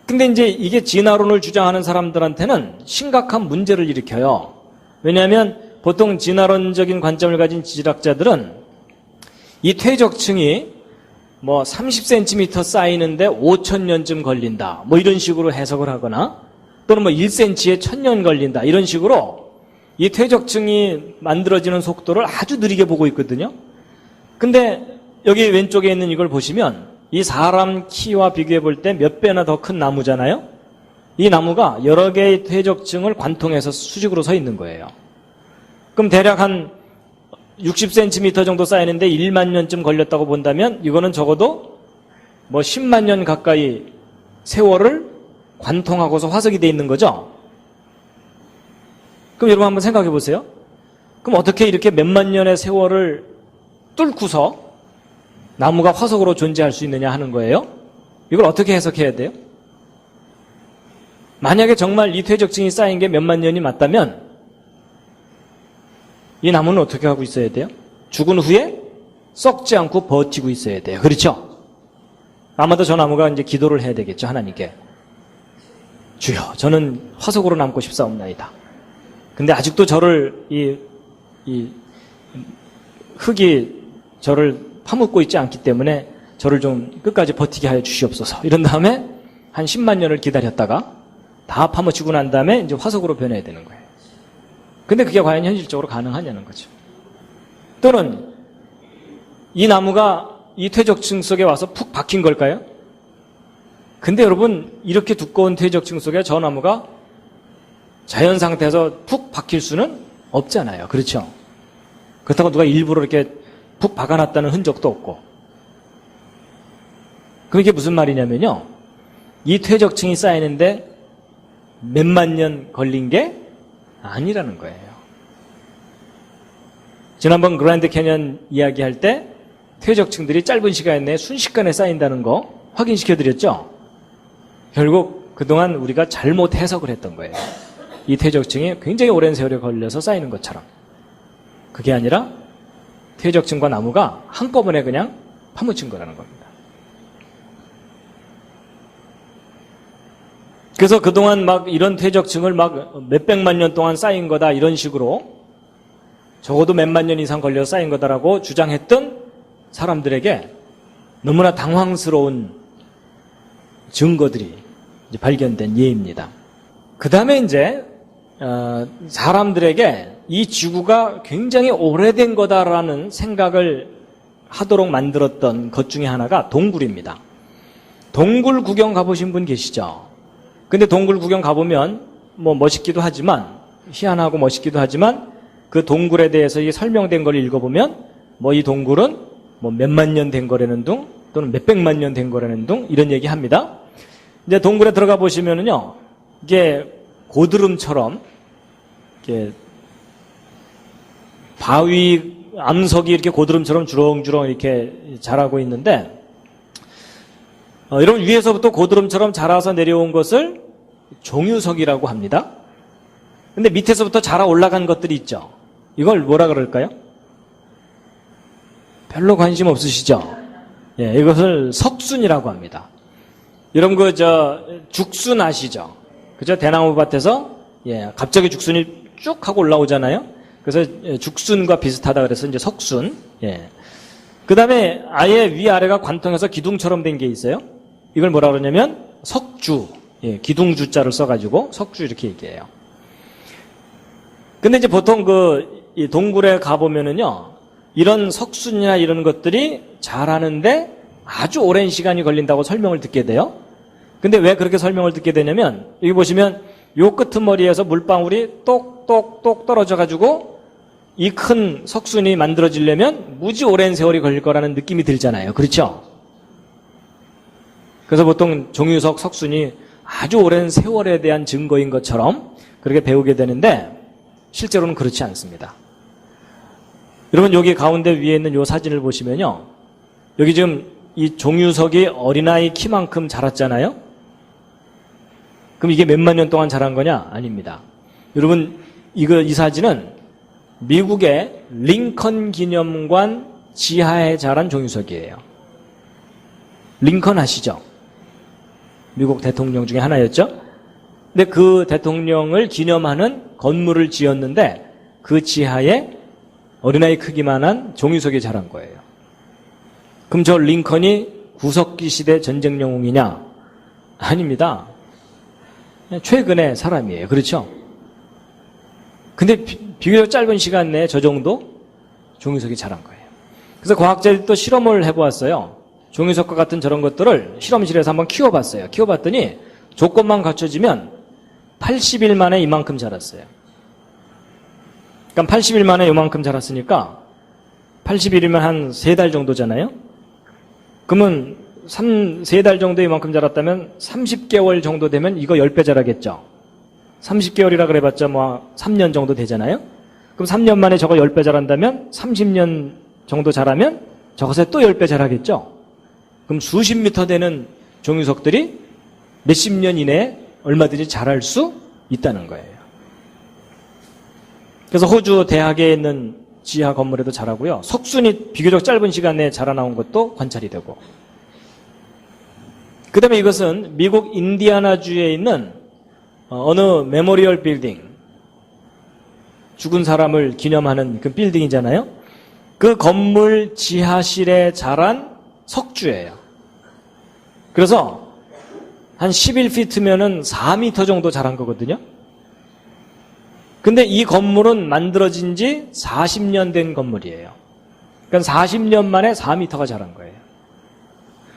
근데 이제 이게 진화론을 주장하는 사람들한테는 심각한 문제를 일으켜요. 왜냐하면 보통 진화론적인 관점을 가진 지질학자들은 이 퇴적층이 뭐 30cm 쌓이는데 5,000년쯤 걸린다, 뭐 이런 식으로 해석을 하거나, 또는 뭐 1cm에 1,000년 걸린다, 이런 식으로 이 퇴적층이 만들어지는 속도를 아주 느리게 보고 있거든요. 근데 여기 왼쪽에 있는 이걸 보시면 이 사람 키와 비교해 볼 때 몇 배나 더 큰 나무잖아요. 이 나무가 여러 개의 퇴적층을 관통해서 수직으로 서 있는 거예요. 그럼 대략 한 60cm 정도 쌓이는데 1만 년쯤 걸렸다고 본다면 이거는 적어도 뭐 10만 년 가까이 세월을 관통하고서 화석이 돼 있는 거죠. 그럼 여러분 한번 생각해 보세요. 그럼 어떻게 이렇게 몇만 년의 세월을 뚫고서 나무가 화석으로 존재할 수 있느냐 하는 거예요. 이걸 어떻게 해석해야 돼요? 만약에 정말 이 퇴적층이 쌓인 게 몇만 년이 맞다면 이 나무는 어떻게 하고 있어야 돼요? 죽은 후에 썩지 않고 버티고 있어야 돼요. 그렇죠? 아마도 저 나무가 이제 기도를 해야 되겠죠, 하나님께. 주여, 저는 화석으로 남고 싶사옵나이다. 근데 아직도 저를 이 흙이 저를 파묻고 있지 않기 때문에 저를 좀 끝까지 버티게 하여 주시옵소서. 이런 다음에 한 10만 년을 기다렸다가 다 파묻히고 난 다음에 이제 화석으로 변해야 되는 거예요. 근데 그게 과연 현실적으로 가능하냐는 거죠. 또는 이 나무가 이 퇴적층 속에 와서 푹 박힌 걸까요? 근데 여러분, 이렇게 두꺼운 퇴적층 속에 저 나무가 자연 상태에서 푹 박힐 수는 없잖아요. 그렇죠? 그렇다고 누가 일부러 이렇게 푹 박아놨다는 흔적도 없고. 그럼 이게 무슨 말이냐면요, 이 퇴적층이 쌓이는데 몇만 년 걸린 게 아니라는 거예요. 지난번 그랜드 캐년 이야기할 때 퇴적층들이 짧은 시간 내에 순식간에 쌓인다는 거 확인시켜드렸죠? 결국 그동안 우리가 잘못 해석을 했던 거예요. 이 퇴적층이 굉장히 오랜 세월에 걸려서 쌓이는 것처럼. 그게 아니라 퇴적층과 나무가 한꺼번에 그냥 파묻힌 거라는 겁니다. 그래서 그동안 막 이런 퇴적층을 막 몇백만 년 동안 쌓인 거다, 이런 식으로 적어도 몇만 년 이상 걸려 쌓인 거다라고 주장했던 사람들에게 너무나 당황스러운 증거들이 이제 발견된 예입니다. 그 다음에 이제 사람들에게 이 지구가 굉장히 오래된 거다라는 생각을 하도록 만들었던 것 중에 하나가 동굴입니다. 동굴 구경 가보신 분 계시죠? 근데 동굴 구경 가보면 뭐 멋있기도 하지만, 희한하고 멋있기도 하지만, 그 동굴에 대해서 이 설명된 걸 읽어보면 뭐 이 동굴은 뭐 몇만 년 된 거라는 둥, 또는 몇백만 년 된 거라는 둥, 이런 얘기 합니다. 이제 동굴에 들어가 보시면은요, 이게 고드름처럼 이렇게 바위 암석이 이렇게 고드름처럼 주렁주렁 이렇게 자라고 있는데, 여러분 위에서부터 고드름처럼 자라서 내려온 것을 종유석이라고 합니다. 근데 밑에서부터 자라 올라간 것들이 있죠. 이걸 뭐라 그럴까요? 별로 관심 없으시죠? 예, 이것을 석순이라고 합니다. 여러분 죽순 아시죠? 그죠? 대나무 밭에서 갑자기 죽순이 쭉 하고 올라오잖아요. 그래서 죽순과 비슷하다 그래서 이제 석순. 예. 그 다음에 아예 위아래가 관통해서 기둥처럼 된 게 있어요. 이걸 뭐라 그러냐면 석주. 예, 기둥주자를 써가지고 석주 이렇게 얘기해요. 근데 이제 보통 이 동굴에 가보면은요, 이런 석순이나 이런 것들이 자라는데 아주 오랜 시간이 걸린다고 설명을 듣게 돼요. 근데 왜 그렇게 설명을 듣게 되냐면, 여기 보시면 요 끄트머리에서 물방울이 똑똑똑 떨어져가지고 이 큰 석순이 만들어지려면 무지 오랜 세월이 걸릴 거라는 느낌이 들잖아요. 그렇죠? 그래서 보통 종유석, 석순이 아주 오랜 세월에 대한 증거인 것처럼 그렇게 배우게 되는데 실제로는 그렇지 않습니다. 여러분 여기 가운데 위에 있는 이 사진을 보시면요, 여기 지금 이 종유석이 어린아이 키만큼 자랐잖아요. 그럼 이게 몇만 년 동안 자란 거냐? 아닙니다. 여러분 이 사진은 미국의 링컨 기념관 지하에 자란 종유석이에요. 링컨 아시죠? 미국 대통령 중에 하나였죠. 근데 그 대통령을 기념하는 건물을 지었는데 그 지하에 어린아이 크기만한 종유석이 자란 거예요. 그럼 저 링컨이 구석기 시대 전쟁 영웅이냐? 아닙니다. 최근의 사람이에요. 그렇죠? 근데 비교적 짧은 시간 내에 저 정도 종유석이 자란 거예요. 그래서 과학자들이 또 실험을 해보았어요. 종유석과 같은 저런 것들을 실험실에서 한번 키워봤어요. 키워봤더니 조건만 갖춰지면 80일 만에 이만큼 자랐어요. 그러니까 80일 만에 이만큼 자랐으니까 80일이면 한 3달 정도잖아요. 그러면 3달 정도 이만큼 자랐다면 30개월 정도 되면 이거 10배 자라겠죠. 30개월이라 그래봤자 뭐 3년 정도 되잖아요. 그럼 3년 만에 저거 10배 자란다면 30년 정도 자라면 저것에 또 10배 자라겠죠. 그럼 수십 미터 되는 종유석들이 몇십 년 이내에 얼마든지 자랄 수 있다는 거예요. 그래서 호주 대학에 있는 지하 건물에도 자라고요. 석순이 비교적 짧은 시간 내에 자라나온 것도 관찰이 되고. 그 다음에 이것은 미국 인디아나주에 있는 어느 메모리얼 빌딩, 죽은 사람을 기념하는 그 빌딩이잖아요. 그 건물 지하실에 자란 석주예요. 그래서 한 11피트면은 4m 정도 자란 거거든요. 근데 이 건물은 만들어진 지 40년 된 건물이에요. 그러니까 40년 만에 4m가 자란 거예요.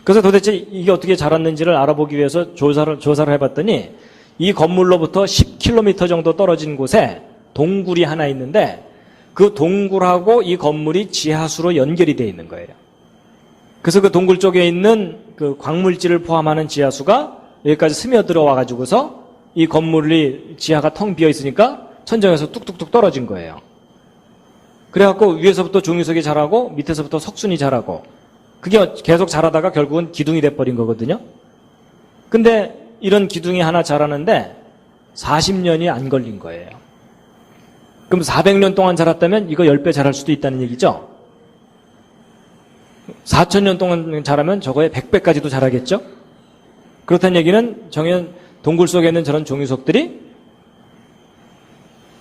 그래서 도대체 이게 어떻게 자랐는지를 알아보기 위해서 조사를 해봤더니 이 건물로부터 10km 정도 떨어진 곳에 동굴이 하나 있는데 그 동굴하고 이 건물이 지하수로 연결이 되어 있는 거예요. 그래서 그 동굴 쪽에 있는 그 광물질을 포함하는 지하수가 여기까지 스며들어 와가지고서 이 건물이 지하가 텅 비어 있으니까 천정에서 뚝뚝뚝 떨어진 거예요. 그래갖고 위에서부터 종유석이 자라고 밑에서부터 석순이 자라고 그게 계속 자라다가 결국은 기둥이 돼버린 거거든요. 근데 이런 기둥이 하나 자라는데 40년이 안 걸린 거예요. 그럼 400년 동안 자랐다면 이거 10배 자랄 수도 있다는 얘기죠. 4000년 동안 자라면 저거에 100배까지도 자라겠죠. 그렇다는 얘기는 정연 동굴 속에 있는 저런 종유석들이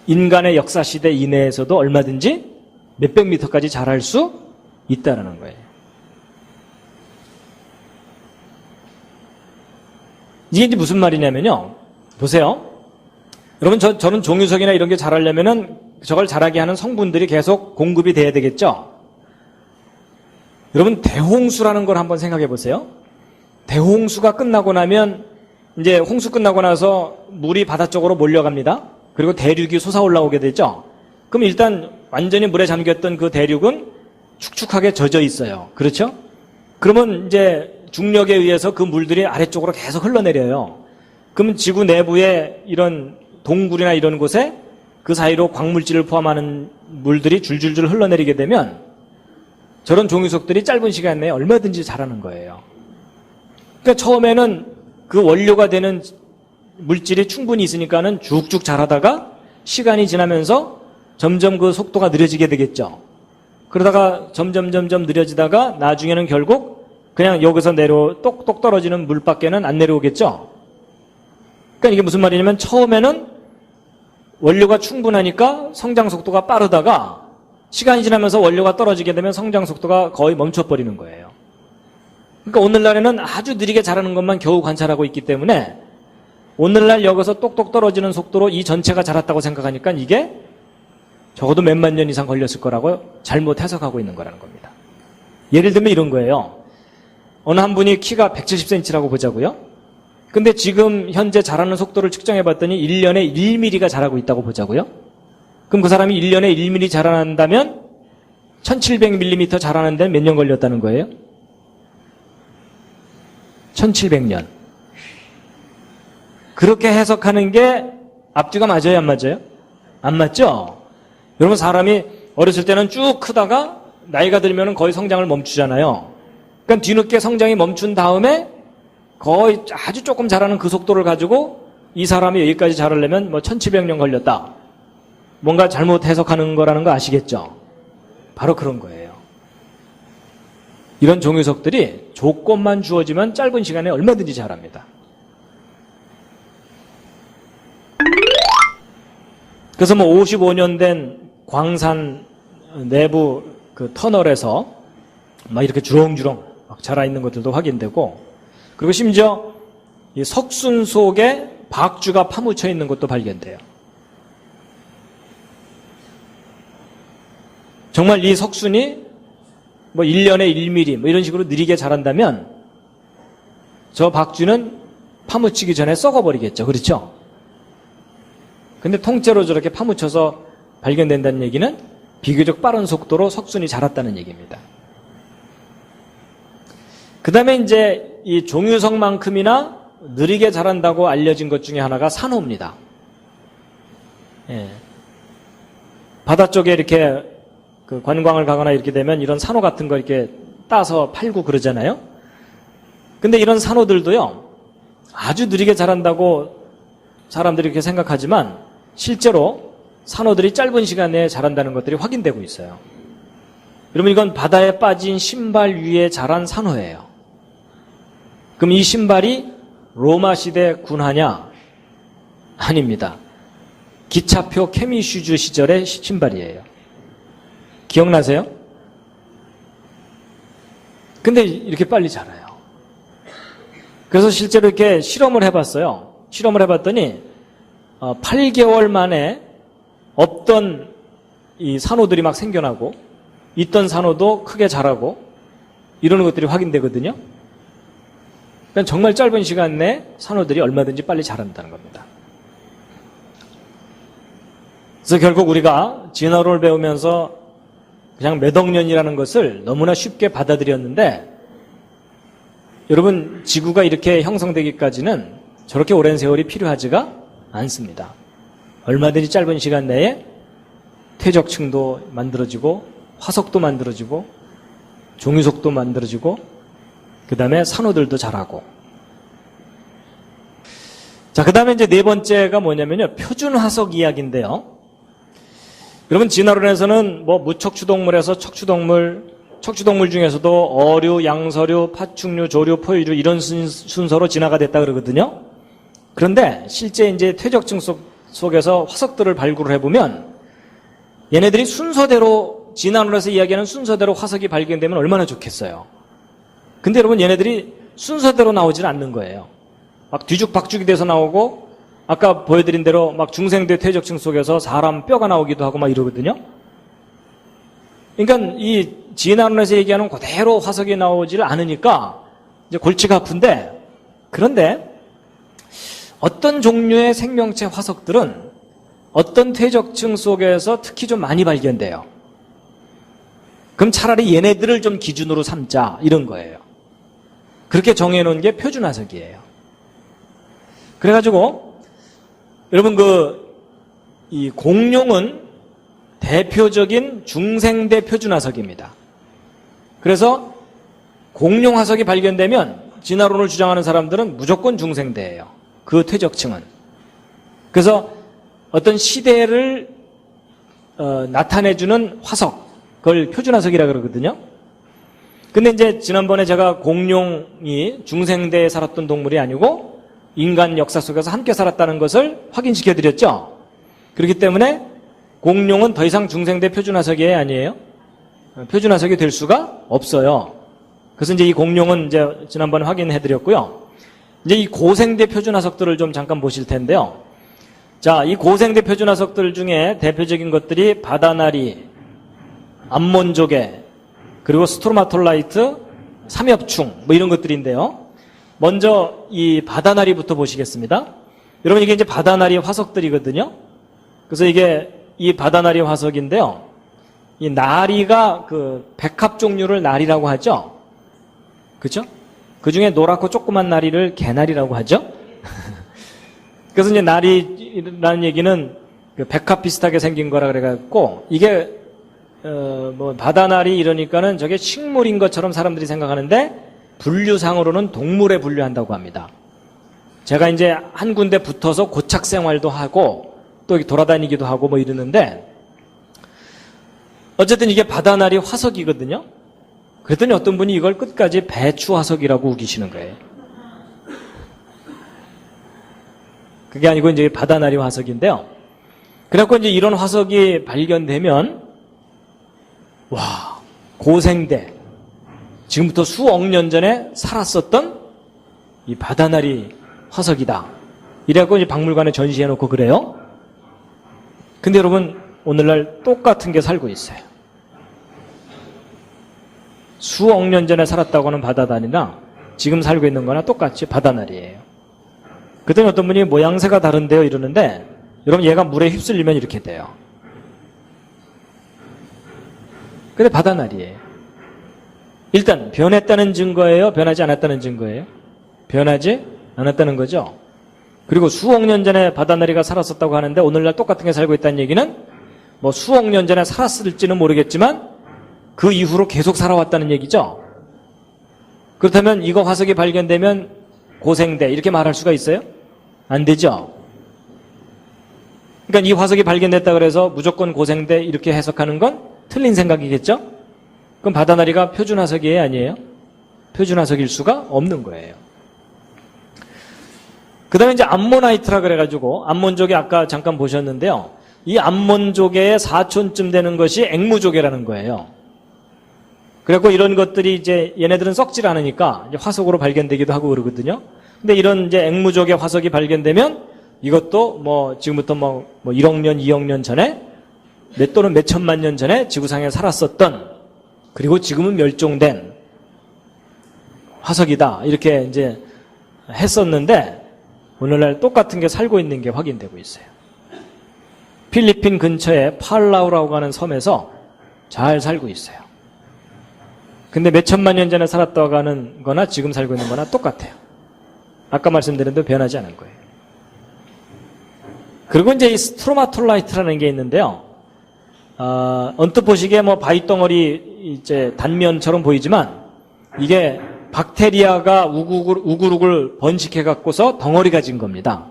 인간의 역사 시대 이내에서도 얼마든지 몇백 미터까지 자랄 수 있다는 거예요. 이게 이제 무슨 말이냐면요. 보세요. 여러분, 저는 종유석이나 이런 게 자라려면은 저걸 자라게 하는 성분들이 계속 공급이 돼야 되겠죠? 여러분, 대홍수라는 걸 한번 생각해 보세요. 대홍수가 끝나고 나면, 이제 홍수 끝나고 나서 물이 바다 쪽으로 몰려갑니다. 그리고 대륙이 솟아 올라오게 되죠? 그럼 일단 완전히 물에 잠겼던 그 대륙은 축축하게 젖어 있어요. 그렇죠? 그러면 이제 중력에 의해서 그 물들이 아래쪽으로 계속 흘러내려요. 그러면 지구 내부에 이런 동굴이나 이런 곳에 그 사이로 광물질을 포함하는 물들이 줄줄줄 흘러내리게 되면 저런 종유석들이 짧은 시간 내에 얼마든지 자라는 거예요. 그러니까 처음에는 그 원료가 되는 물질이 충분히 있으니까는 쭉쭉 자라다가 시간이 지나면서 점점 그 속도가 느려지게 되겠죠. 그러다가 점점 느려지다가 나중에는 결국 그냥 여기서 똑똑 떨어지는 물밖에는 안 내려오겠죠. 그러니까 이게 무슨 말이냐면 처음에는 원료가 충분하니까 성장 속도가 빠르다가 시간이 지나면서 원료가 떨어지게 되면 성장 속도가 거의 멈춰버리는 거예요. 그러니까 오늘날에는 아주 느리게 자라는 것만 겨우 관찰하고 있기 때문에 오늘날 여기서 똑똑 떨어지는 속도로 이 전체가 자랐다고 생각하니까 이게 적어도 몇만 년 이상 걸렸을 거라고 잘못 해석하고 있는 거라는 겁니다. 예를 들면 이런 거예요. 어느 한 분이 키가 170cm라고 보자고요. 근데 지금 현재 자라는 속도를 측정해 봤더니 1년에 1mm가 자라고 있다고 보자고요. 그럼 그 사람이 1년에 1mm 자란다면 1700mm 자라는 데는 몇 년 걸렸다는 거예요? 1700년. 그렇게 해석하는 게 앞뒤가 맞아요, 안 맞아요? 안 맞죠? 여러분, 사람이 어렸을 때는 쭉 크다가 나이가 들면 거의 성장을 멈추잖아요. 그러니까 뒤늦게 성장이 멈춘 다음에 거의 아주 조금 자라는 그 속도를 가지고 이 사람이 여기까지 자라려면 1700년 걸렸다. 뭔가 잘못 해석하는 거라는 거 아시겠죠? 바로 그런 거예요. 이런 종유석들이 조건만 주어지면 짧은 시간에 얼마든지 자랍니다. 그래서 55년 된 광산 내부 그 터널에서 막 이렇게 주렁주렁 막 자라있는 것들도 확인되고, 그리고 심지어 이 석순 속에 박쥐가 파묻혀 있는 것도 발견돼요. 정말 이 석순이 1년에 1mm 이런 식으로 느리게 자란다면 저 박쥐는 파묻히기 전에 썩어버리겠죠. 그렇죠? 근데 통째로 저렇게 파묻혀서 발견된다는 얘기는 비교적 빠른 속도로 석순이 자랐다는 얘기입니다. 그 다음에 이제 이 종유석만큼이나 느리게 자란다고 알려진 것 중에 하나가 산호입니다. 예. 바다 쪽에 이렇게 그 관광을 가거나 이렇게 되면 이런 산호 같은 거 이렇게 따서 팔고 그러잖아요. 근데 이런 산호들도요, 아주 느리게 자란다고 사람들이 이렇게 생각하지만 실제로 산호들이 짧은 시간 내에 자란다는 것들이 확인되고 있어요. 여러분, 이건 바다에 빠진 신발 위에 자란 산호예요. 그럼 이 신발이 로마 시대 군화냐? 아닙니다. 기차표 케미슈즈 시절의 신발이에요. 기억나세요? 근데 이렇게 빨리 자라요. 그래서 실제로 이렇게 실험을 해봤어요. 실험을 해봤더니 8개월 만에 없던 이 산호들이 막 생겨나고 있던 산호도 크게 자라고 이러는 것들이 확인되거든요. 그러니까 정말 짧은 시간 내에 산호들이 얼마든지 빨리 자란다는 겁니다. 그래서 결국 우리가 진화론을 배우면서 그냥 몇 억 년이라는 것을 너무나 쉽게 받아들였는데, 여러분, 지구가 이렇게 형성되기까지는 저렇게 오랜 세월이 필요하지가 않습니다. 얼마든지 짧은 시간 내에 퇴적층도 만들어지고 화석도 만들어지고 종유석도 만들어지고 그 다음에 산호들도 자라고. 자, 그 다음에 이제 네 번째가 뭐냐면요, 표준화석 이야기인데요. 여러분, 진화론에서는 무척추동물에서 척추동물 중에서도 어류, 양서류, 파충류, 조류, 포유류 이런 순서로 진화가 됐다 그러거든요. 그런데 실제 이제 퇴적층 속에서 화석들을 발굴을 해보면 얘네들이 순서대로 진화론에서 이야기하는 순서대로 화석이 발견되면 얼마나 좋겠어요. 근데 여러분 얘네들이 순서대로 나오질 않는 거예요. 막 뒤죽박죽이 돼서 나오고 아까 보여드린 대로 막 중생대 퇴적층 속에서 사람 뼈가 나오기도 하고 막 이러거든요. 그러니까 이 진화론에서 얘기하는 그대로 화석이 나오질 않으니까 이제 골치가 아픈데, 그런데 어떤 종류의 생명체 화석들은 어떤 퇴적층 속에서 특히 좀 많이 발견돼요. 그럼 차라리 얘네들을 좀 기준으로 삼자 이런 거예요. 그렇게 정해놓은 게 표준화석이에요. 그래가지고 여러분 이 공룡은 대표적인 중생대 표준화석입니다. 그래서 공룡 화석이 발견되면 진화론을 주장하는 사람들은 무조건 중생대예요. 그 퇴적층은. 그래서 어떤 시대를 나타내주는 화석, 그걸 표준화석이라 그러거든요. 근데 이제 지난번에 제가 공룡이 중생대에 살았던 동물이 아니고 인간 역사 속에서 함께 살았다는 것을 확인시켜 드렸죠. 그렇기 때문에 공룡은 더 이상 중생대 표준화석이 아니에요. 표준화석이 될 수가 없어요. 그래서 이제 이 공룡은 이제 지난번에 확인해 드렸고요. 이제 이 고생대 표준화석들을 좀 잠깐 보실 텐데요. 자, 이 고생대 표준화석들 중에 대표적인 것들이 바다나리, 암몬조개, 그리고 스트로마톨라이트, 삼엽충 뭐 이런 것들인데요. 먼저 이 바다나리부터 보시겠습니다. 여러분 이게 이제 바다나리 화석들이거든요. 그래서 이게 이 바다나리 화석인데요. 이 나리가 그 백합 종류를 나리라고 하죠. 그렇죠? 그 중에 노랗고 조그만 나리를 개나리라고 하죠. 그래서 이제 나리라는 얘기는 그 백합 비슷하게 생긴 거라 그래갖고 이게 뭐 바다나리 이러니까는 저게 식물인 것처럼 사람들이 생각하는데 분류상으로는 동물에 분류한다고 합니다. 제가 이제 한 군데 붙어서 고착 생활도 하고 또 돌아다니기도 하고 뭐 이러는데 어쨌든 이게 바다나리 화석이거든요. 그랬더니 어떤 분이 이걸 끝까지 배추 화석이라고 우기시는 거예요. 그게 아니고 이제 바다나리 화석인데요. 그래갖고 이제 이런 화석이 발견되면 와, 고생대, 지금부터 수억 년 전에 살았었던 이 바다나리 화석이다. 이래갖고 이제 박물관에 전시해놓고 그래요. 근데 여러분 오늘날 똑같은 게 살고 있어요. 수억 년 전에 살았다고 하는 바다나리나 지금 살고 있는 거나 똑같이 바다나리예요. 그랬더니 어떤 분이 모양새가 다른데요 이러는데, 여러분 얘가 물에 휩쓸리면 이렇게 돼요. 근데 바다나리예요. 일단 변했다는 증거예요? 변하지 않았다는 증거예요? 변하지 않았다는 거죠. 그리고 수억 년 전에 바다나리가 살았었다고 하는데 오늘날 똑같은 게 살고 있다는 얘기는 뭐 수억 년 전에 살았을지는 모르겠지만 그 이후로 계속 살아왔다는 얘기죠. 그렇다면 이거 화석이 발견되면 고생대 이렇게 말할 수가 있어요? 안 되죠. 그러니까 이 화석이 발견됐다 그래서 무조건 고생대 이렇게 해석하는 건 틀린 생각이겠죠? 그럼 바다나리가 표준화석이에요? 아니에요? 표준화석일 수가 없는 거예요. 그 다음에 이제 암모나이트라 그래가지고 암몬조개 아까 잠깐 보셨는데요. 이 암몬조개의 사촌쯤 되는 것이 앵무조개라는 거예요. 그래갖고 이런 것들이 이제 얘네들은 썩질 않으니까 이제 화석으로 발견되기도 하고 그러거든요. 근데 이런 이제 앵무조개 화석이 발견되면 이것도 뭐 지금부터 뭐 1억 년, 2억 년 전에 또는 몇 천만 년 전에 지구상에 살았었던, 그리고 지금은 멸종된 화석이다 이렇게 이제 했었는데 오늘날 똑같은 게 살고 있는 게 확인되고 있어요. 필리핀 근처에 팔라우라고 하는 섬에서 잘 살고 있어요. 근데 몇 천만 년 전에 살았다고 하는 거나 지금 살고 있는 거나 똑같아요. 아까 말씀드린 대로 변하지 않은 거예요. 그리고 이제 이 스트로마톨라이트라는 게 있는데요. 언뜻 보시기에 뭐 바위덩어리 이제 단면처럼 보이지만 이게 박테리아가 우글우글 번식해 갖고서 덩어리가 진 겁니다.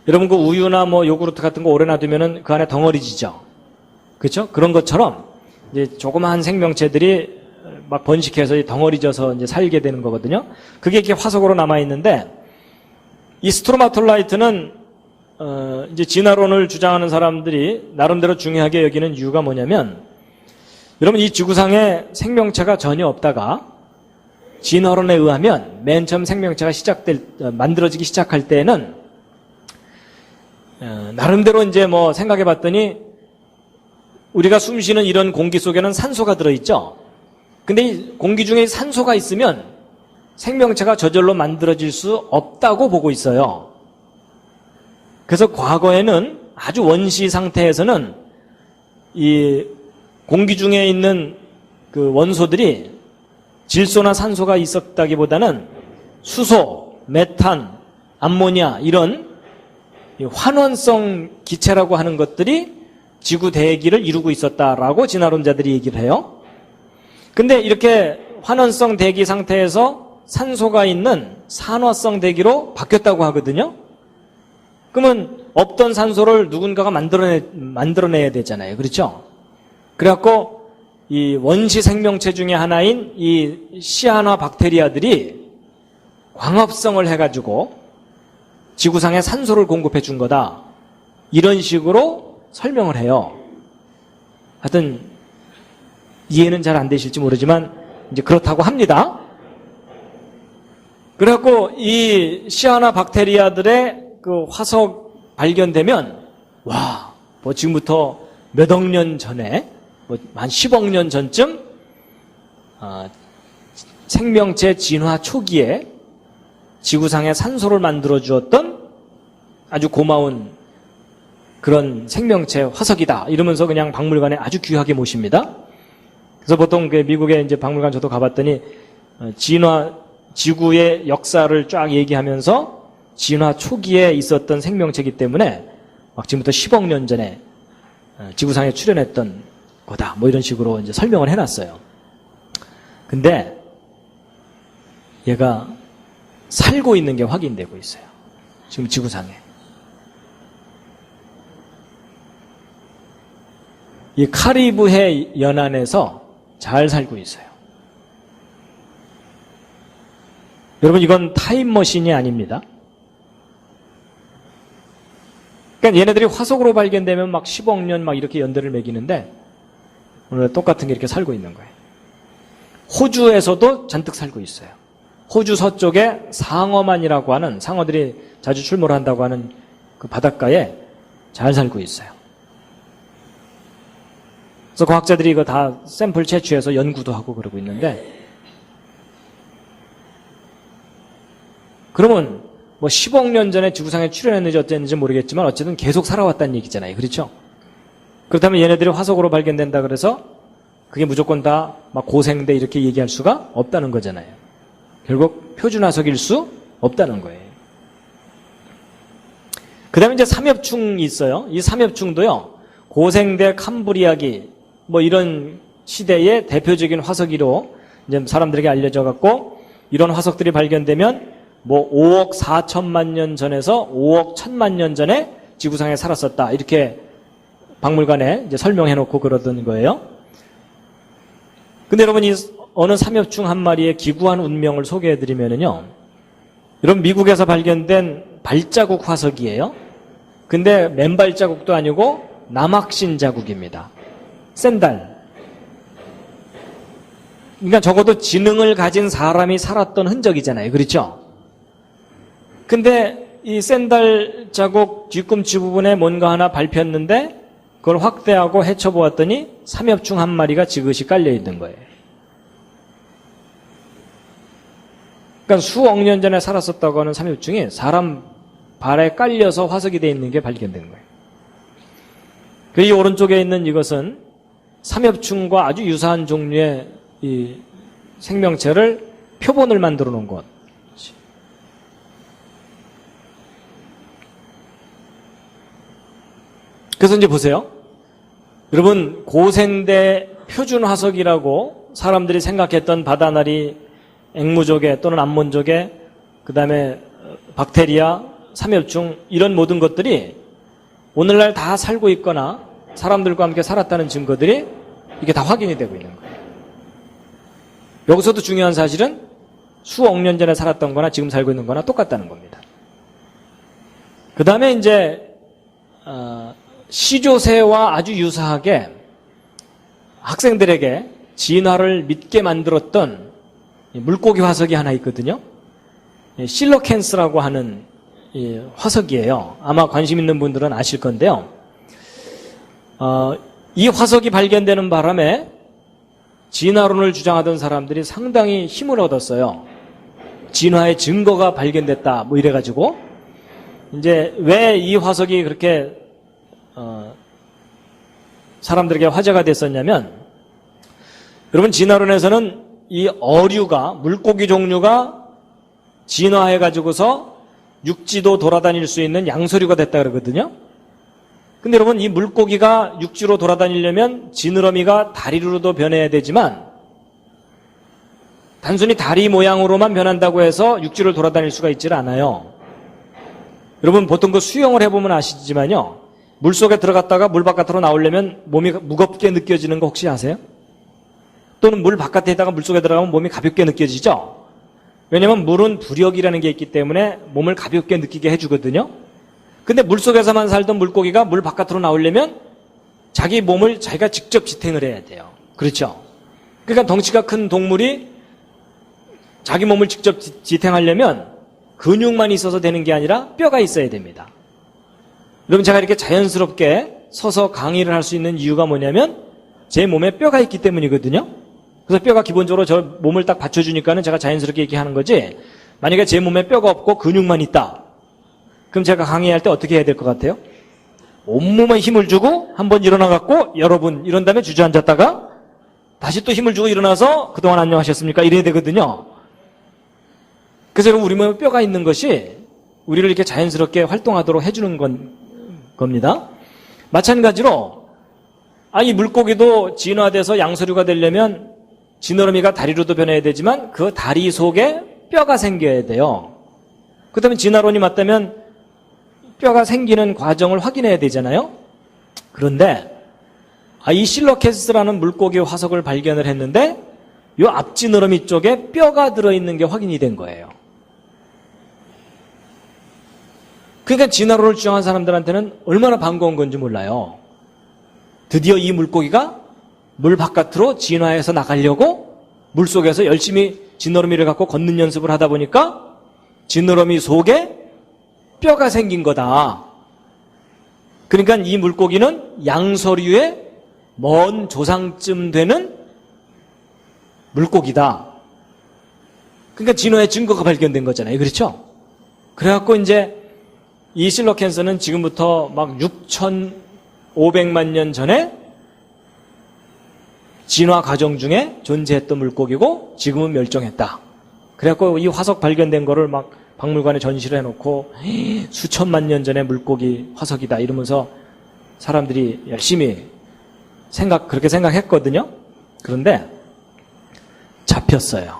여러분 그 우유나 뭐 요구르트 같은 거 오래 놔두면은 그 안에 덩어리 지죠. 그렇죠? 그런 것처럼 이제 조그마한 생명체들이 막 번식해서 덩어리 져서 이제 살게 되는 거거든요. 그게 이렇게 화석으로 남아 있는데 이 스트로마톨라이트는 이제 진화론을 주장하는 사람들이 나름대로 중요하게 여기는 이유가 뭐냐면 여러분, 이 지구상에 생명체가 전혀 없다가 진화론에 의하면 맨 처음 생명체가 만들어지기 시작할 때는 나름대로 이제 뭐 생각해 봤더니 우리가 숨 쉬는 이런 공기 속에는 산소가 들어있죠. 근데 이 공기 중에 산소가 있으면 생명체가 저절로 만들어질 수 없다고 보고 있어요. 그래서 과거에는 아주 원시 상태에서는 이 공기 중에 있는 그 원소들이 질소나 산소가 있었다기보다는 수소, 메탄, 암모니아 이런 환원성 기체라고 하는 것들이 지구 대기를 이루고 있었다라고 진화론자들이 얘기를 해요. 근데 이렇게 환원성 대기 상태에서 산소가 있는 산화성 대기로 바뀌었다고 하거든요. 그러면 없던 산소를 누군가가 만들어내야 되잖아요. 그렇죠? 그래갖고 이 원시 생명체 중에 하나인 이 시아나 박테리아들이 광합성을 해가지고 지구상에 산소를 공급해 준 거다. 이런 식으로 설명을 해요. 하여튼 이해는 잘 안 되실지 모르지만 이제 그렇다고 합니다. 그래갖고 이 시아나 박테리아들의 그 화석 발견되면 뭐 지금부터 몇 억 년 전에 한 10억 년 전쯤 생명체 진화 초기에 지구상에 산소를 만들어 주었던 아주 고마운 그런 생명체 화석이다 이러면서 그냥 박물관에 아주 귀하게 모십니다. 그래서 보통 그 미국의 이제 박물관 저도 가봤더니 지구의 역사를 쫙 얘기하면서 진화 초기에 있었던 생명체이기 때문에 막 지금부터 10억 년 전에 지구상에 출현했던 거다. 뭐 이런 식으로 이제 설명을 해놨어요. 근데 얘가 살고 있는 게 확인되고 있어요. 지금 지구상에. 이 카리브해 연안에서 잘 살고 있어요. 여러분, 이건 타임머신이 아닙니다. 그러니까 얘네들이 화석으로 발견되면 막 10억 년 막 이렇게 연대를 매기는데 오늘 똑같은 게 이렇게 살고 있는 거예요. 호주에서도 잔뜩 살고 있어요. 호주 서쪽에 상어만이라고 하는 상어들이 자주 출몰을 한다고 하는 그 바닷가에 잘 살고 있어요. 그래서 과학자들이 이거 다 샘플 채취해서 연구도 하고 그러고 있는데 그러면 뭐 10억 년 전에 지구상에 출현했는지 어땠는지 모르겠지만 어쨌든 계속 살아왔다는 얘기잖아요. 그렇죠? 그렇다면 얘네들이 화석으로 발견된다 그래서 그게 무조건 다 막 고생돼 이렇게 얘기할 수가 없다는 거잖아요. 결국 표준 화석일 수 없다는 거예요. 그 다음에 이제 삼엽충이 있어요. 이 삼엽충도요, 고생대 캄브리아기 뭐 이런 시대의 대표적인 화석이로 이제 사람들에게 알려져 갖고 이런 화석들이 발견되면 뭐 5억 4천만 년 전에서 5억 1천만 년 전에 지구상에 살았었다. 이렇게 박물관에 이제 설명해 놓고 그러던 거예요. 근데 여러분, 이 어느 삼엽충 한 마리의 기구한 운명을 소개해 드리면은요. 여러분, 미국에서 발견된 발자국 화석이에요. 근데 맨발 자국도 아니고 남학신 자국입니다. 샌달. 그러니까 적어도 지능을 가진 사람이 살았던 흔적이잖아요. 그렇죠? 근데 이 샌달 자국 뒤꿈치 부분에 뭔가 하나 밟혔는데 그걸 확대하고 헤쳐보았더니 삼엽충 한 마리가 지그시 깔려 있는 거예요. 그러니까 수억 년 전에 살았었다고 하는 삼엽충이 사람 발에 깔려서 화석이 되어 있는 게 발견된 거예요. 그 이 오른쪽에 있는 이것은 삼엽충과 아주 유사한 종류의 이 생명체를 표본을 만들어 놓은 것. 그래서 이제 보세요. 여러분, 고생대 표준 화석이라고 사람들이 생각했던 바다나리, 앵무조개 또는 암몬조개, 그 다음에 박테리아, 삼엽충 이런 모든 것들이 오늘날 다 살고 있거나 사람들과 함께 살았다는 증거들이 이게 다 확인이 되고 있는 거예요. 여기서도 중요한 사실은 수억 년 전에 살았던 거나 지금 살고 있는 거나 똑같다는 겁니다. 그 다음에 이제 시조새와 아주 유사하게 학생들에게 진화를 믿게 만들었던 물고기 화석이 하나 있거든요. 실로캔스라고 하는 화석이에요. 아마 관심 있는 분들은 아실 건데요. 이 화석이 발견되는 바람에 진화론을 주장하던 사람들이 상당히 힘을 얻었어요. 진화의 증거가 발견됐다, 뭐 이래가지고. 이제 왜 이 화석이 그렇게, 사람들에게 화제가 됐었냐면, 여러분, 진화론에서는 이 어류가, 물고기 종류가 진화해가지고서 육지도 돌아다닐 수 있는 양서류가 됐다 그러거든요. 근데 여러분, 이 물고기가 육지로 돌아다니려면 지느러미가 다리로도 변해야 되지만, 단순히 다리 모양으로만 변한다고 해서 육지를 돌아다닐 수가 있질 않아요. 여러분, 보통 그 수영을 해보면 아시지만요, 물속에 들어갔다가 물 바깥으로 나오려면 몸이 무겁게 느껴지는 거 혹시 아세요? 또는 물 바깥에 있다가 물속에 들어가면 몸이 가볍게 느껴지죠? 왜냐면 물은 부력이라는 게 있기 때문에 몸을 가볍게 느끼게 해주거든요. 근데 물속에서만 살던 물고기가 물 바깥으로 나오려면 자기 몸을 자기가 직접 지탱을 해야 돼요. 그렇죠? 그러니까 덩치가 큰 동물이 자기 몸을 직접 지탱하려면 근육만 있어서 되는 게 아니라 뼈가 있어야 됩니다. 여러분, 제가 이렇게 자연스럽게 서서 강의를 할 수 있는 이유가 뭐냐면 제 몸에 뼈가 있기 때문이거든요. 그래서 뼈가 기본적으로 저 몸을 딱 받쳐주니까는 제가 자연스럽게 이렇게 하는 거지, 만약에 제 몸에 뼈가 없고 근육만 있다, 그럼 제가 강의할 때 어떻게 해야 될 것 같아요? 온몸에 힘을 주고 한번 일어나갖고 여러분 이런 다음에 주저앉았다가 다시 또 힘을 주고 일어나서 그동안 안녕하셨습니까? 이래야 되거든요. 그래서 여러분, 우리 몸에 뼈가 있는 것이 우리를 이렇게 자연스럽게 활동하도록 해주는 겁니다. 마찬가지로 이 물고기도 진화돼서 양서류가 되려면 지느러미가 다리로도 변해야 되지만 그 다리 속에 뼈가 생겨야 돼요. 그렇다면 진화론이 맞다면 뼈가 생기는 과정을 확인해야 되잖아요. 그런데 이 실로캐스라는 물고기 화석을 발견을 했는데 이 앞지느러미 쪽에 뼈가 들어있는 게 확인이 된 거예요. 그러니까 진화론을 주장한 사람들한테는 얼마나 반가운 건지 몰라요. 드디어 이 물고기가 물 바깥으로 진화해서 나가려고 물속에서 열심히 지느러미를 갖고 걷는 연습을 하다 보니까 지느러미 속에 뼈가 생긴 거다. 그러니까 이 물고기는 양서류의 먼 조상쯤 되는 물고기다. 그러니까 진화의 증거가 발견된 거잖아요. 그렇죠? 그래갖고 이제 이 실로캔스는 지금부터 막 6,500만 년 전에 진화 과정 중에 존재했던 물고기고 지금은 멸종했다. 그래갖고 이 화석 발견된 거를 막 박물관에 전시를 해놓고 수천만 년 전의 물고기 화석이다 이러면서 사람들이 열심히 그렇게 생각했거든요. 그런데 잡혔어요.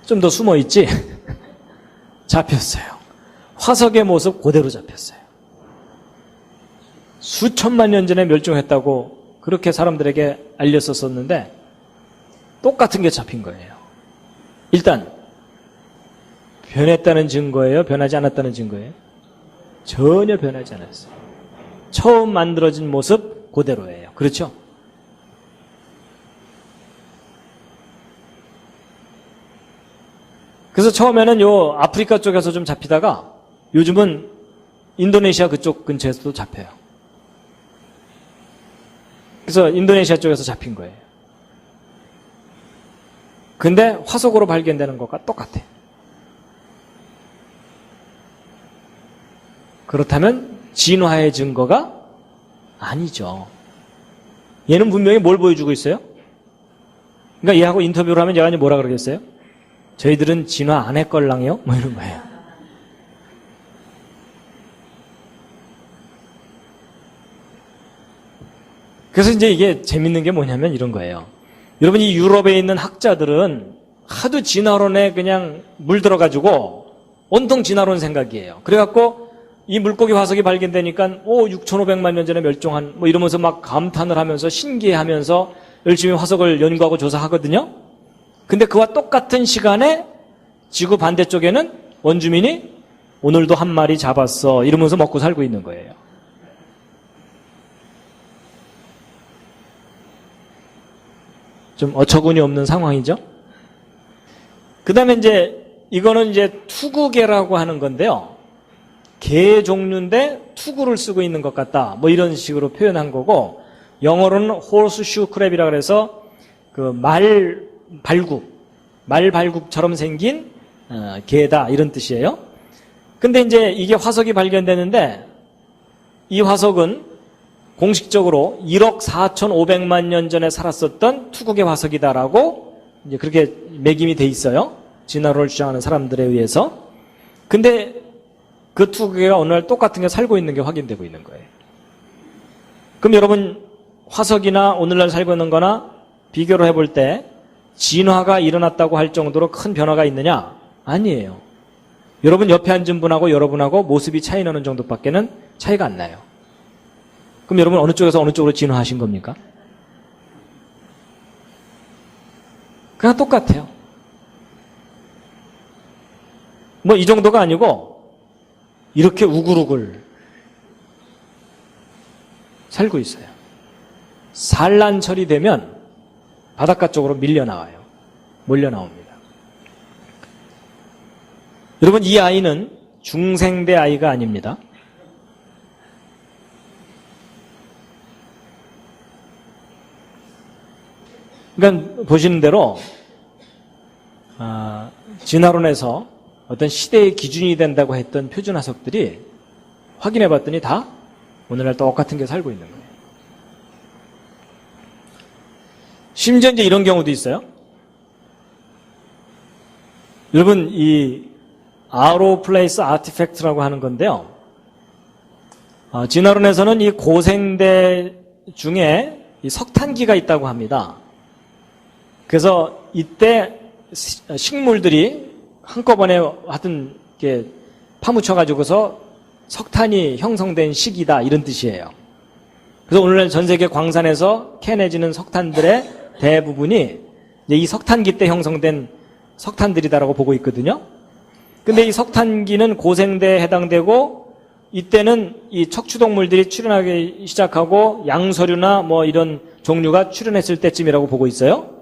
좀 더 숨어 있지? 잡혔어요. 화석의 모습 그대로 잡혔어요. 수천만 년 전에 멸종했다고 그렇게 사람들에게 알렸었는데 똑같은 게 잡힌 거예요. 일단 변했다는 증거예요? 변하지 않았다는 증거예요? 전혀 변하지 않았어요. 처음 만들어진 모습 그대로예요. 그렇죠? 그래서 처음에는 요 아프리카 쪽에서 좀 잡히다가 요즘은 인도네시아 그쪽 근처에서도 잡혀요. 그래서 인도네시아 쪽에서 잡힌 거예요. 근데 화석으로 발견되는 것과 똑같아요. 그렇다면 진화의 증거가 아니죠. 얘는 분명히 뭘 보여주고 있어요? 그러니까 얘하고 인터뷰를 하면 얘가 뭐라 그러겠어요? 저희들은 진화 안 했걸랑요? 뭐 이런 거예요. 그래서 이제 이게 재밌는 게 뭐냐면 이런 거예요. 여러분, 이 유럽에 있는 학자들은 하도 진화론에 그냥 물들어가지고 온통 진화론 생각이에요. 그래갖고 이 물고기 화석이 발견되니까 6,500만 년 전에 멸종한 뭐 이러면서 막 감탄을 하면서 신기해하면서 열심히 화석을 연구하고 조사하거든요. 근데 그와 똑같은 시간에 지구 반대쪽에는 원주민이 오늘도 한 마리 잡았어 이러면서 먹고 살고 있는 거예요. 좀 어처구니 없는 상황이죠. 그 다음에 이거는 투구개라고 하는 건데요. 개 종류인데 투구를 쓰고 있는 것 같다. 뭐 이런 식으로 표현한 거고, 영어로는 horseshoe crab이라고 해서 그 말 발굽처럼 생긴 개다 이런 뜻이에요. 근데 이게 화석이 발견되는데 이 화석은 공식적으로 1억 4,500만 년 전에 살았었던 투구개 화석이다라고 그렇게 매김이 돼 있어요. 진화론을 주장하는 사람들에 의해서. 근데 그 투구개가 어느 날 똑같은 게 살고 있는 게 확인되고 있는 거예요. 그럼 여러분 화석이나 오늘날 살고 있는 거나 비교를 해볼 때 진화가 일어났다고 할 정도로 큰 변화가 있느냐? 아니에요. 여러분 옆에 앉은 분하고 여러분하고 모습이 차이 나는 정도밖에는 차이가 안 나요. 그럼 여러분 어느 쪽에서 어느 쪽으로 진화하신 겁니까? 그냥 똑같아요. 뭐 이 정도가 아니고 이렇게 우글우글 살고 있어요. 산란철이 되면 바닷가 쪽으로 몰려 나옵니다. 여러분 이 아이는 중생대 아이가 아닙니다. 그러니까 보시는 대로 진화론에서 어떤 시대의 기준이 된다고 했던 표준화석들이 확인해 봤더니 다 오늘날 똑같은 게 살고 있는 거예요. 심지어 이런 경우도 있어요. 여러분 이 아로 플레이스 아티팩트라고 하는 건데요. 진화론에서는 이 고생대 중에 이 석탄기가 있다고 합니다. 그래서 이때 식물들이 한꺼번에 하여튼 이렇게 파묻혀가지고서 석탄이 형성된 시기다 이런 뜻이에요. 그래서 오늘날 전 세계 광산에서 캐내지는 석탄들의 대부분이 이 석탄기 때 형성된 석탄들이다라고 보고 있거든요. 근데 이 석탄기는 고생대에 해당되고 이때는 이 척추동물들이 출현하기 시작하고 양서류나 뭐 이런 종류가 출현했을 때쯤이라고 보고 있어요.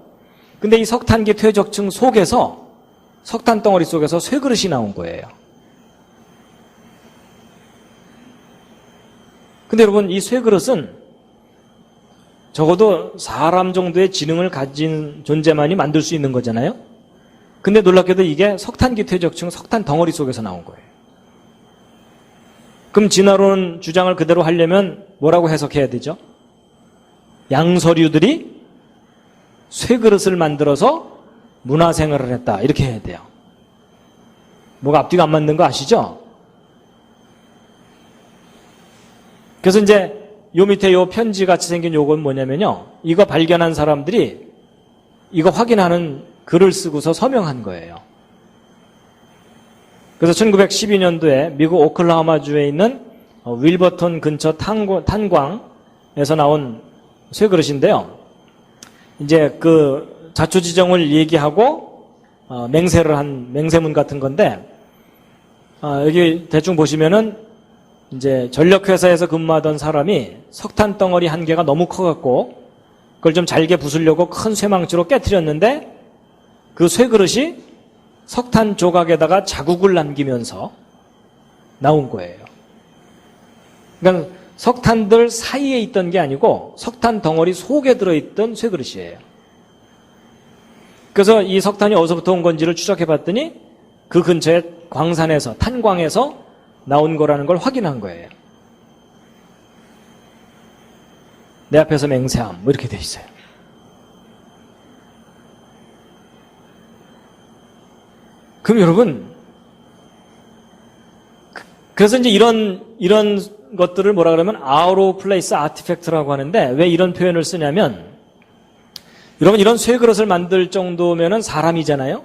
근데 이 석탄기 퇴적층 속에서 석탄 덩어리 속에서 쇠그릇이 나온 거예요. 근데 여러분 이 쇠그릇은 적어도 사람 정도의 지능을 가진 존재만이 만들 수 있는 거잖아요. 근데 놀랍게도 이게 석탄기 퇴적층 석탄 덩어리 속에서 나온 거예요. 그럼 진화론 주장을 그대로 하려면 뭐라고 해석해야 되죠? 양서류들이 쇠그릇을 만들어서 문화생활을 했다 이렇게 해야 돼요. 뭐가 앞뒤가 안 맞는 거 아시죠? 그래서 요 밑에 요 편지 같이 생긴 요건 뭐냐면요. 이거 발견한 사람들이 이거 확인하는 글을 쓰고서 서명한 거예요. 그래서 1912년도에 미국 오클라호마주에 있는 윌버턴 근처 탄광에서 나온 쇠그릇인데요. 그 자초지종을 얘기하고 맹세를 한 맹세문 같은 건데 여기 대충 보시면은 전력회사에서 근무하던 사람이 석탄 덩어리 한 개가 너무 커갖고 그걸 좀 잘게 부수려고 큰 쇠망치로 깨트렸는데 그 쇠그릇이 석탄 조각에다가 자국을 남기면서 나온 거예요. 그러니까 석탄들 사이에 있던 게 아니고 석탄 덩어리 속에 들어있던 쇠그릇이에요. 그래서 이 석탄이 어디서부터 온 건지를 추적해 봤더니 그 근처에 광산에서 탄광에서 나온 거라는 걸 확인한 거예요. 내 앞에서 맹세함 뭐 이렇게 돼 있어요. 그럼 여러분 그래서 이런 것들을 뭐라 그러면 out of place artifact라고 하는데 왜 이런 표현을 쓰냐면 여러분 이런 쇠그릇을 만들 정도면은 사람이잖아요.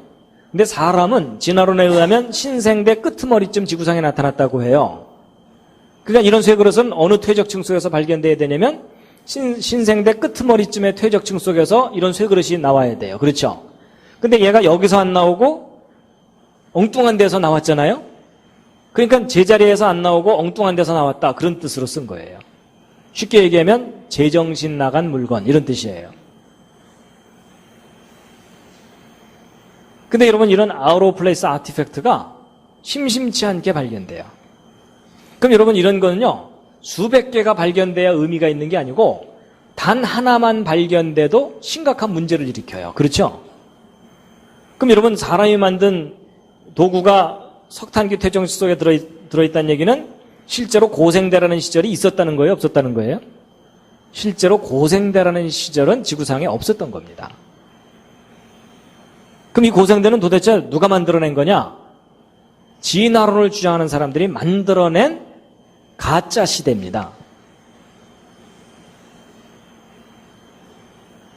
근데 사람은 진화론에 의하면 신생대 끄트머리쯤 지구상에 나타났다고 해요. 그러니까 이런 쇠그릇은 어느 퇴적층 속에서 발견돼야 되냐면 신생대 끄트머리쯤의 퇴적층 속에서 이런 쇠그릇이 나와야 돼요. 그렇죠? 근데 얘가 여기서 안 나오고 엉뚱한 데서 나왔잖아요. 그러니까 제자리에서 안 나오고 엉뚱한 데서 나왔다. 그런 뜻으로 쓴 거예요. 쉽게 얘기하면 제정신 나간 물건 이런 뜻이에요. 근데 여러분 이런 아웃 오브 플레이스 아티팩트가 심심치 않게 발견돼요. 그럼 여러분 이런 거는요. 수백 개가 발견돼야 의미가 있는 게 아니고 단 하나만 발견돼도 심각한 문제를 일으켜요. 그렇죠? 그럼 여러분 사람이 만든 도구가 석탄기 퇴적식 속에 들어있다는 얘기는 실제로 고생대라는 시절이 있었다는 거예요? 없었다는 거예요? 실제로 고생대라는 시절은 지구상에 없었던 겁니다. 그럼 이 고생대는 도대체 누가 만들어낸 거냐? 진화론을 주장하는 사람들이 만들어낸 가짜 시대입니다.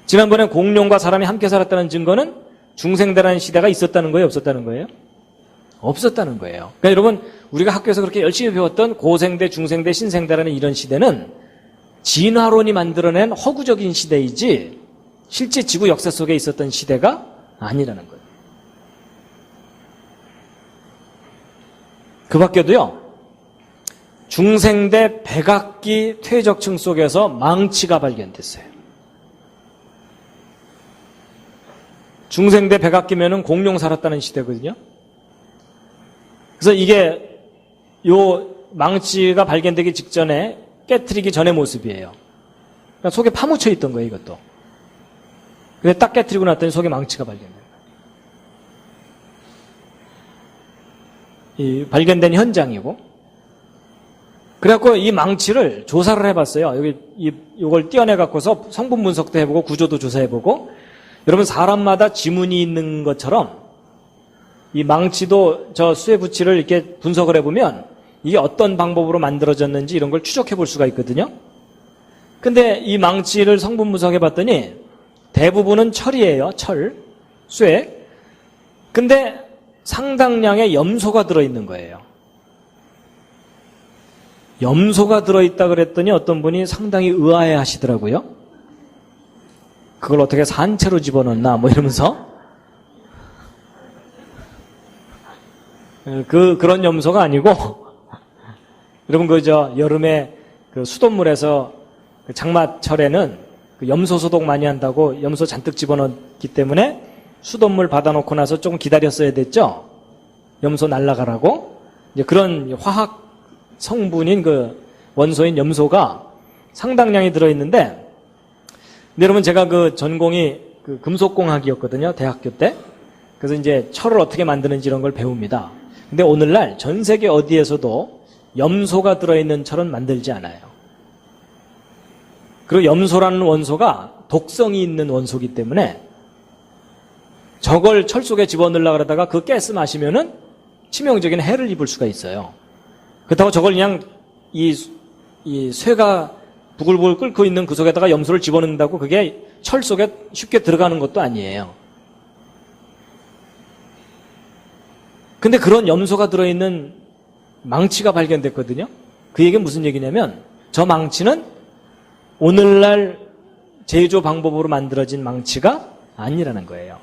지난번에 공룡과 사람이 함께 살았다는 증거는 중생대라는 시대가 있었다는 거예요? 없었다는 거예요? 없었다는 거예요. 그러니까 여러분 우리가 학교에서 그렇게 열심히 배웠던 고생대, 중생대, 신생대라는 이런 시대는 진화론이 만들어낸 허구적인 시대이지 실제 지구 역사 속에 있었던 시대가 아니라는 거예요. 그 밖에도요. 중생대 백악기 퇴적층 속에서 망치가 발견됐어요. 중생대 백악기면은 공룡 살았다는 시대거든요. 그래서 이게 요 망치가 발견되기 직전에 깨트리기 전의 모습이에요. 그러니까 속에 파묻혀 있던 거예요, 이것도. 근데 딱 깨트리고 났더니 속에 망치가 발견된 거예요. 이 발견된 현장이고. 그래갖고 이 망치를 조사를 해봤어요. 요걸 떼어내갖고서 성분 분석도 해보고 구조도 조사해보고. 여러분 사람마다 지문이 있는 것처럼 이 망치도 저 쇠 부치를 이렇게 분석을 해보면 이게 어떤 방법으로 만들어졌는지 이런 걸 추적해 볼 수가 있거든요. 근데 이 망치를 성분 분석해 봤더니 대부분은 철이에요. 철, 쇠. 근데 상당량의 염소가 들어있는 거예요. 염소가 들어있다 그랬더니 어떤 분이 상당히 의아해 하시더라고요. 그걸 어떻게 산채로 집어넣나 뭐 이러면서 그런 염소가 아니고 여러분 여름에 수돗물에서 장마철에는 염소 소독 많이 한다고 염소 잔뜩 집어넣기 때문에 수돗물 받아놓고 나서 조금 기다렸어야 됐죠. 염소 날아가라고. 이제 그런 화학 성분인 원소인 염소가 상당량이 들어있는데, 근데 여러분 제가 전공이 금속공학이었거든요. 대학교 때. 그래서 이제 철을 어떻게 만드는지 이런 걸 배웁니다. 근데 오늘날 전 세계 어디에서도 염소가 들어있는 철은 만들지 않아요. 그리고 염소라는 원소가 독성이 있는 원소이기 때문에 저걸 철 속에 집어넣으려고 그러다가 그 가스 마시면은 치명적인 해를 입을 수가 있어요. 그렇다고 저걸 그냥 이 쇠가 부글부글 끓고 있는 그 속에다가 염소를 집어넣는다고 그게 철 속에 쉽게 들어가는 것도 아니에요. 근데 그런 염소가 들어있는 망치가 발견됐거든요. 그 얘기는 무슨 얘기냐면 저 망치는 오늘날 제조 방법으로 만들어진 망치가 아니라는 거예요.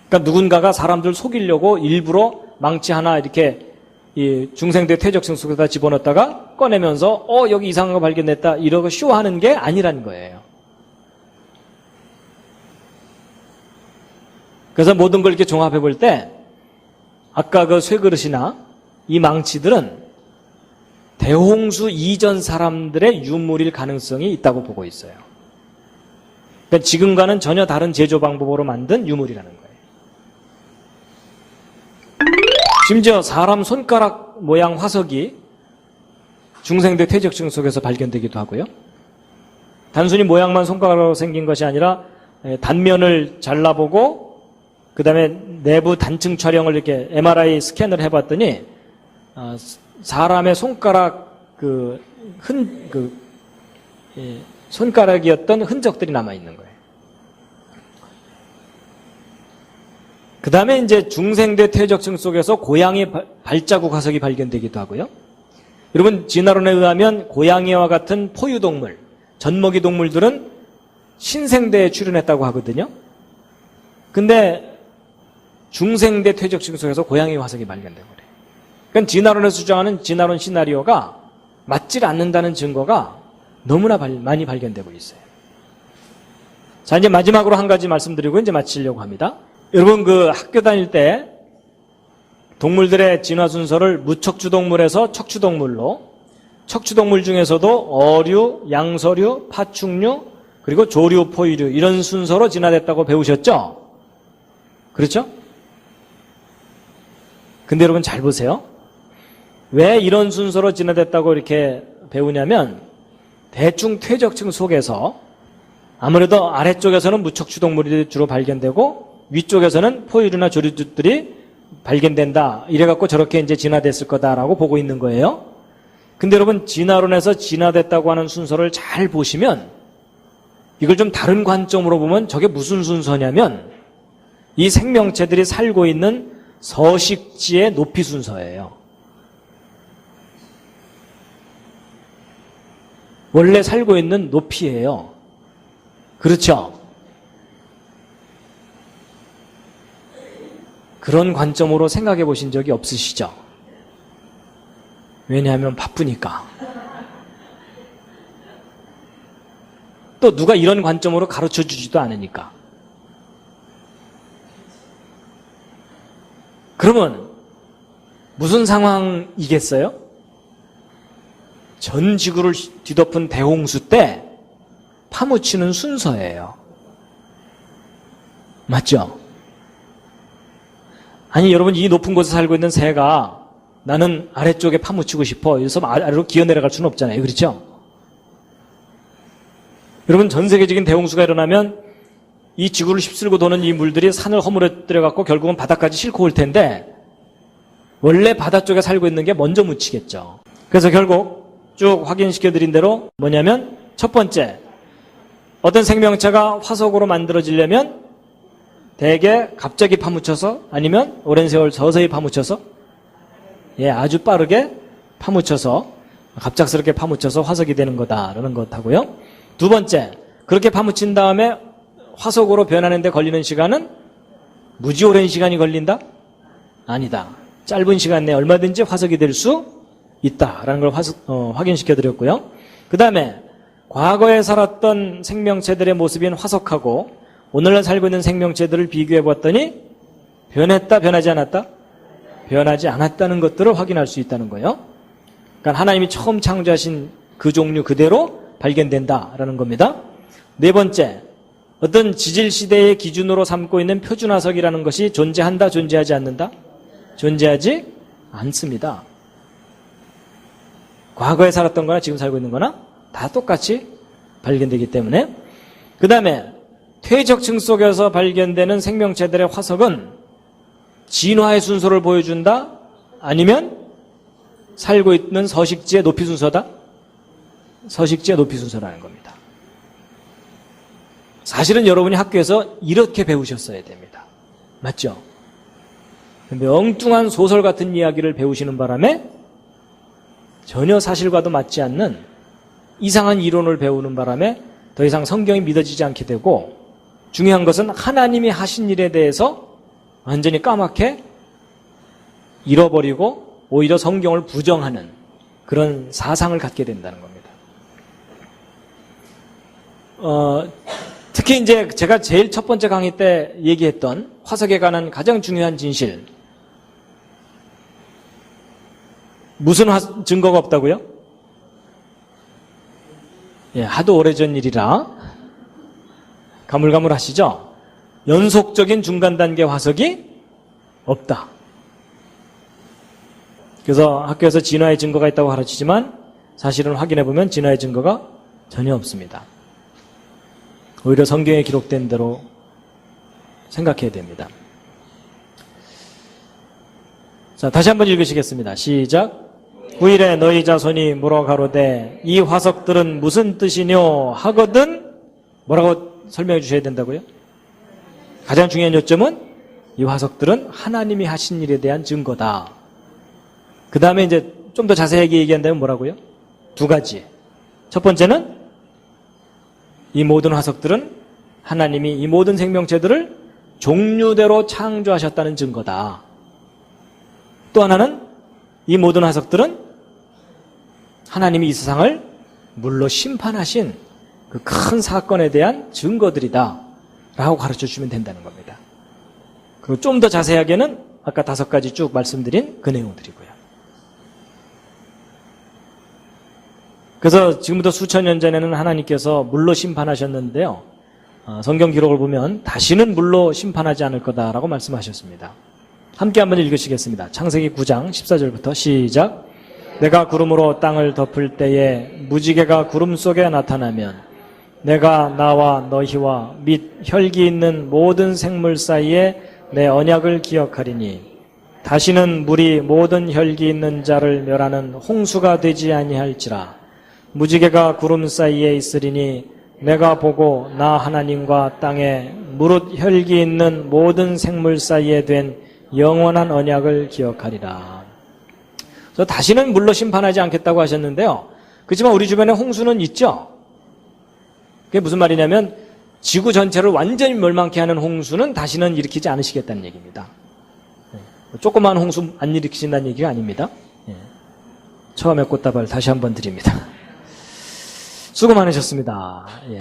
그러니까 누군가가 사람들 속이려고 일부러 망치 하나 이렇게 이 중생대 퇴적층 속에다 집어넣었다가 꺼내면서 여기 이상한 거 발견됐다 이러고 쇼하는 게 아니라는 거예요. 그래서 모든 걸 이렇게 종합해 볼 때 아까 그 쇠그릇이나 이 망치들은 대홍수 이전 사람들의 유물일 가능성이 있다고 보고 있어요. 그러니까 지금과는 전혀 다른 제조 방법으로 만든 유물이라는 거예요. 심지어 사람 손가락 모양 화석이 중생대 퇴적층 속에서 발견되기도 하고요. 단순히 모양만 손가락으로 생긴 것이 아니라 단면을 잘라보고 그 다음에 내부 단층 촬영을 이렇게 MRI 스캔을 해봤더니 사람의 손가락 손가락이었던 흔적들이 남아있는 거예요. 그 다음에 이제 중생대 퇴적층 속에서 고양이 발자국 화석이 발견되기도 하고요. 여러분 진화론에 의하면 고양이와 같은 포유동물, 젖먹이 동물들은 신생대에 출현했다고 하거든요. 근데 중생대 퇴적층 속에서 고양이 화석이 발견된 거래요. 그러니까 진화론에서 주장하는 진화론 시나리오가 맞질 않는다는 증거가 너무나 많이 발견되고 있어요. 자, 이제 마지막으로 한 가지 말씀드리고 이제 마치려고 합니다. 여러분, 그 학교 다닐 때 동물들의 진화 순서를 무척추동물에서 척추동물로, 척추동물 중에서도 어류, 양서류, 파충류, 그리고 조류, 포유류 이런 순서로 진화됐다고 배우셨죠? 그렇죠? 근데 여러분 잘 보세요. 왜 이런 순서로 진화됐다고 이렇게 배우냐면 대충 퇴적층 속에서 아무래도 아래쪽에서는 무척추동물이 주로 발견되고 위쪽에서는 포유류나 조류들이 발견된다. 이래갖고 저렇게 이제 진화됐을 거다라고 보고 있는 거예요. 근데 여러분 진화론에서 진화됐다고 하는 순서를 잘 보시면 이걸 좀 다른 관점으로 보면 저게 무슨 순서냐면 이 생명체들이 살고 있는 서식지의 높이 순서예요. 원래 살고 있는 높이예요. 그렇죠? 그런 관점으로 생각해 보신 적이 없으시죠? 왜냐하면 바쁘니까. 또 누가 이런 관점으로 가르쳐 주지도 않으니까. 그러면 무슨 상황이겠어요? 전 지구를 뒤덮은 대홍수 때 파묻히는 순서예요. 맞죠? 아니 여러분 이 높은 곳에 살고 있는 새가 나는 아래쪽에 파묻히고 싶어. 그래서 아래로 기어 내려갈 수는 없잖아요. 그렇죠? 여러분 전 세계적인 대홍수가 일어나면 이 지구를 휩쓸고 도는 이 물들이 산을 허물어뜨려 갖고 결국은 바다까지 싣고 올 텐데 원래 바다 쪽에 살고 있는 게 먼저 묻히겠죠. 그래서 결국 쭉 확인시켜 드린 대로 뭐냐면 첫 번째, 어떤 생명체가 화석으로 만들어지려면 대개 갑자기 파묻혀서 아니면 오랜 세월 서서히 파묻혀서 아주 빠르게 파묻혀서 갑작스럽게 파묻혀서 화석이 되는 거다라는 것하고요. 두 번째, 그렇게 파묻힌 다음에 화석으로 변하는 데 걸리는 시간은 무지 오랜 시간이 걸린다? 아니다. 짧은 시간 내에 얼마든지 화석이 될 수 있다라는 걸 확인시켜 드렸고요. 그 다음에 과거에 살았던 생명체들의 모습인 화석하고 오늘날 살고 있는 생명체들을 비교해 봤더니 변했다, 변하지 않았다? 변하지 않았다는 것들을 확인할 수 있다는 거예요. 그러니까 하나님이 처음 창조하신 그 종류 그대로 발견된다라는 겁니다. 네 번째, 어떤 지질시대의 기준으로 삼고 있는 표준화석이라는 것이 존재한다, 존재하지 않는다? 존재하지 않습니다. 과거에 살았던 거나 지금 살고 있는 거나 다 똑같이 발견되기 때문에. 그 다음에 퇴적층 속에서 발견되는 생명체들의 화석은 진화의 순서를 보여준다? 아니면 살고 있는 서식지의 높이 순서다? 서식지의 높이 순서라는 겁니다. 사실은 여러분이 학교에서 이렇게 배우셨어야 됩니다. 맞죠? 근데 엉뚱한 소설 같은 이야기를 배우시는 바람에 전혀 사실과도 맞지 않는 이상한 이론을 배우는 바람에 더 이상 성경이 믿어지지 않게 되고, 중요한 것은 하나님이 하신 일에 대해서 완전히 까맣게 잃어버리고 오히려 성경을 부정하는 그런 사상을 갖게 된다는 겁니다. 특히 이제 제가 제일 첫 번째 강의 때 얘기했던 화석에 관한 가장 중요한 진실, 무슨 증거가 없다고요? 하도 오래전 일이라 가물가물하시죠? 연속적인 중간 단계 화석이 없다. 그래서 학교에서 진화의 증거가 있다고 가르치지만 사실은 확인해보면 진화의 증거가 전혀 없습니다. 오히려 성경에 기록된 대로 생각해야 됩니다. 자, 다시 한번 읽으시겠습니다. 시작. 후일에 너희 자손이 물어 가로되 이 화석들은 무슨 뜻이뇨 하거든 뭐라고 설명해 주셔야 된다고요? 가장 중요한 요점은 이 화석들은 하나님이 하신 일에 대한 증거다. 그 다음에 이제 좀 더 자세하게 얘기한다면 뭐라고요? 두 가지. 첫 번째는 이 모든 화석들은 하나님이 이 모든 생명체들을 종류대로 창조하셨다는 증거다. 또 하나는 이 모든 화석들은 하나님이 이 세상을 물로 심판하신 그 큰 사건에 대한 증거들이다 라고 가르쳐 주면 된다는 겁니다. 그리고 좀 더 자세하게는 아까 5가지 쭉 말씀드린 그 내용들이고요. 그래서 지금부터 수천 년 전에는 하나님께서 물로 심판하셨는데요. 성경 기록을 보면 다시는 물로 심판하지 않을 거다라고 말씀하셨습니다. 함께 한번 읽으시겠습니다. 창세기 9장 14절부터 시작. 내가 구름으로 땅을 덮을 때에 무지개가 구름 속에 나타나면 내가 나와 너희와 및 혈기 있는 모든 생물 사이에 내 언약을 기억하리니 다시는 물이 모든 혈기 있는 자를 멸하는 홍수가 되지 아니할지라. 무지개가 구름 사이에 있으리니 내가 보고 나 하나님과 땅에 무릇 혈기 있는 모든 생물 사이에 된 영원한 언약을 기억하리라. 그래서 다시는 물로 심판하지 않겠다고 하셨는데요. 그렇지만 우리 주변에 홍수는 있죠. 그게 무슨 말이냐면 지구 전체를 완전히 멸망케 하는 홍수는 다시는 일으키지 않으시겠다는 얘기입니다. 조그마한 홍수 안 일으키신다는 얘기가 아닙니다. 처음에 꽃다발 다시 한번 드립니다. 수고 많으셨습니다. 예.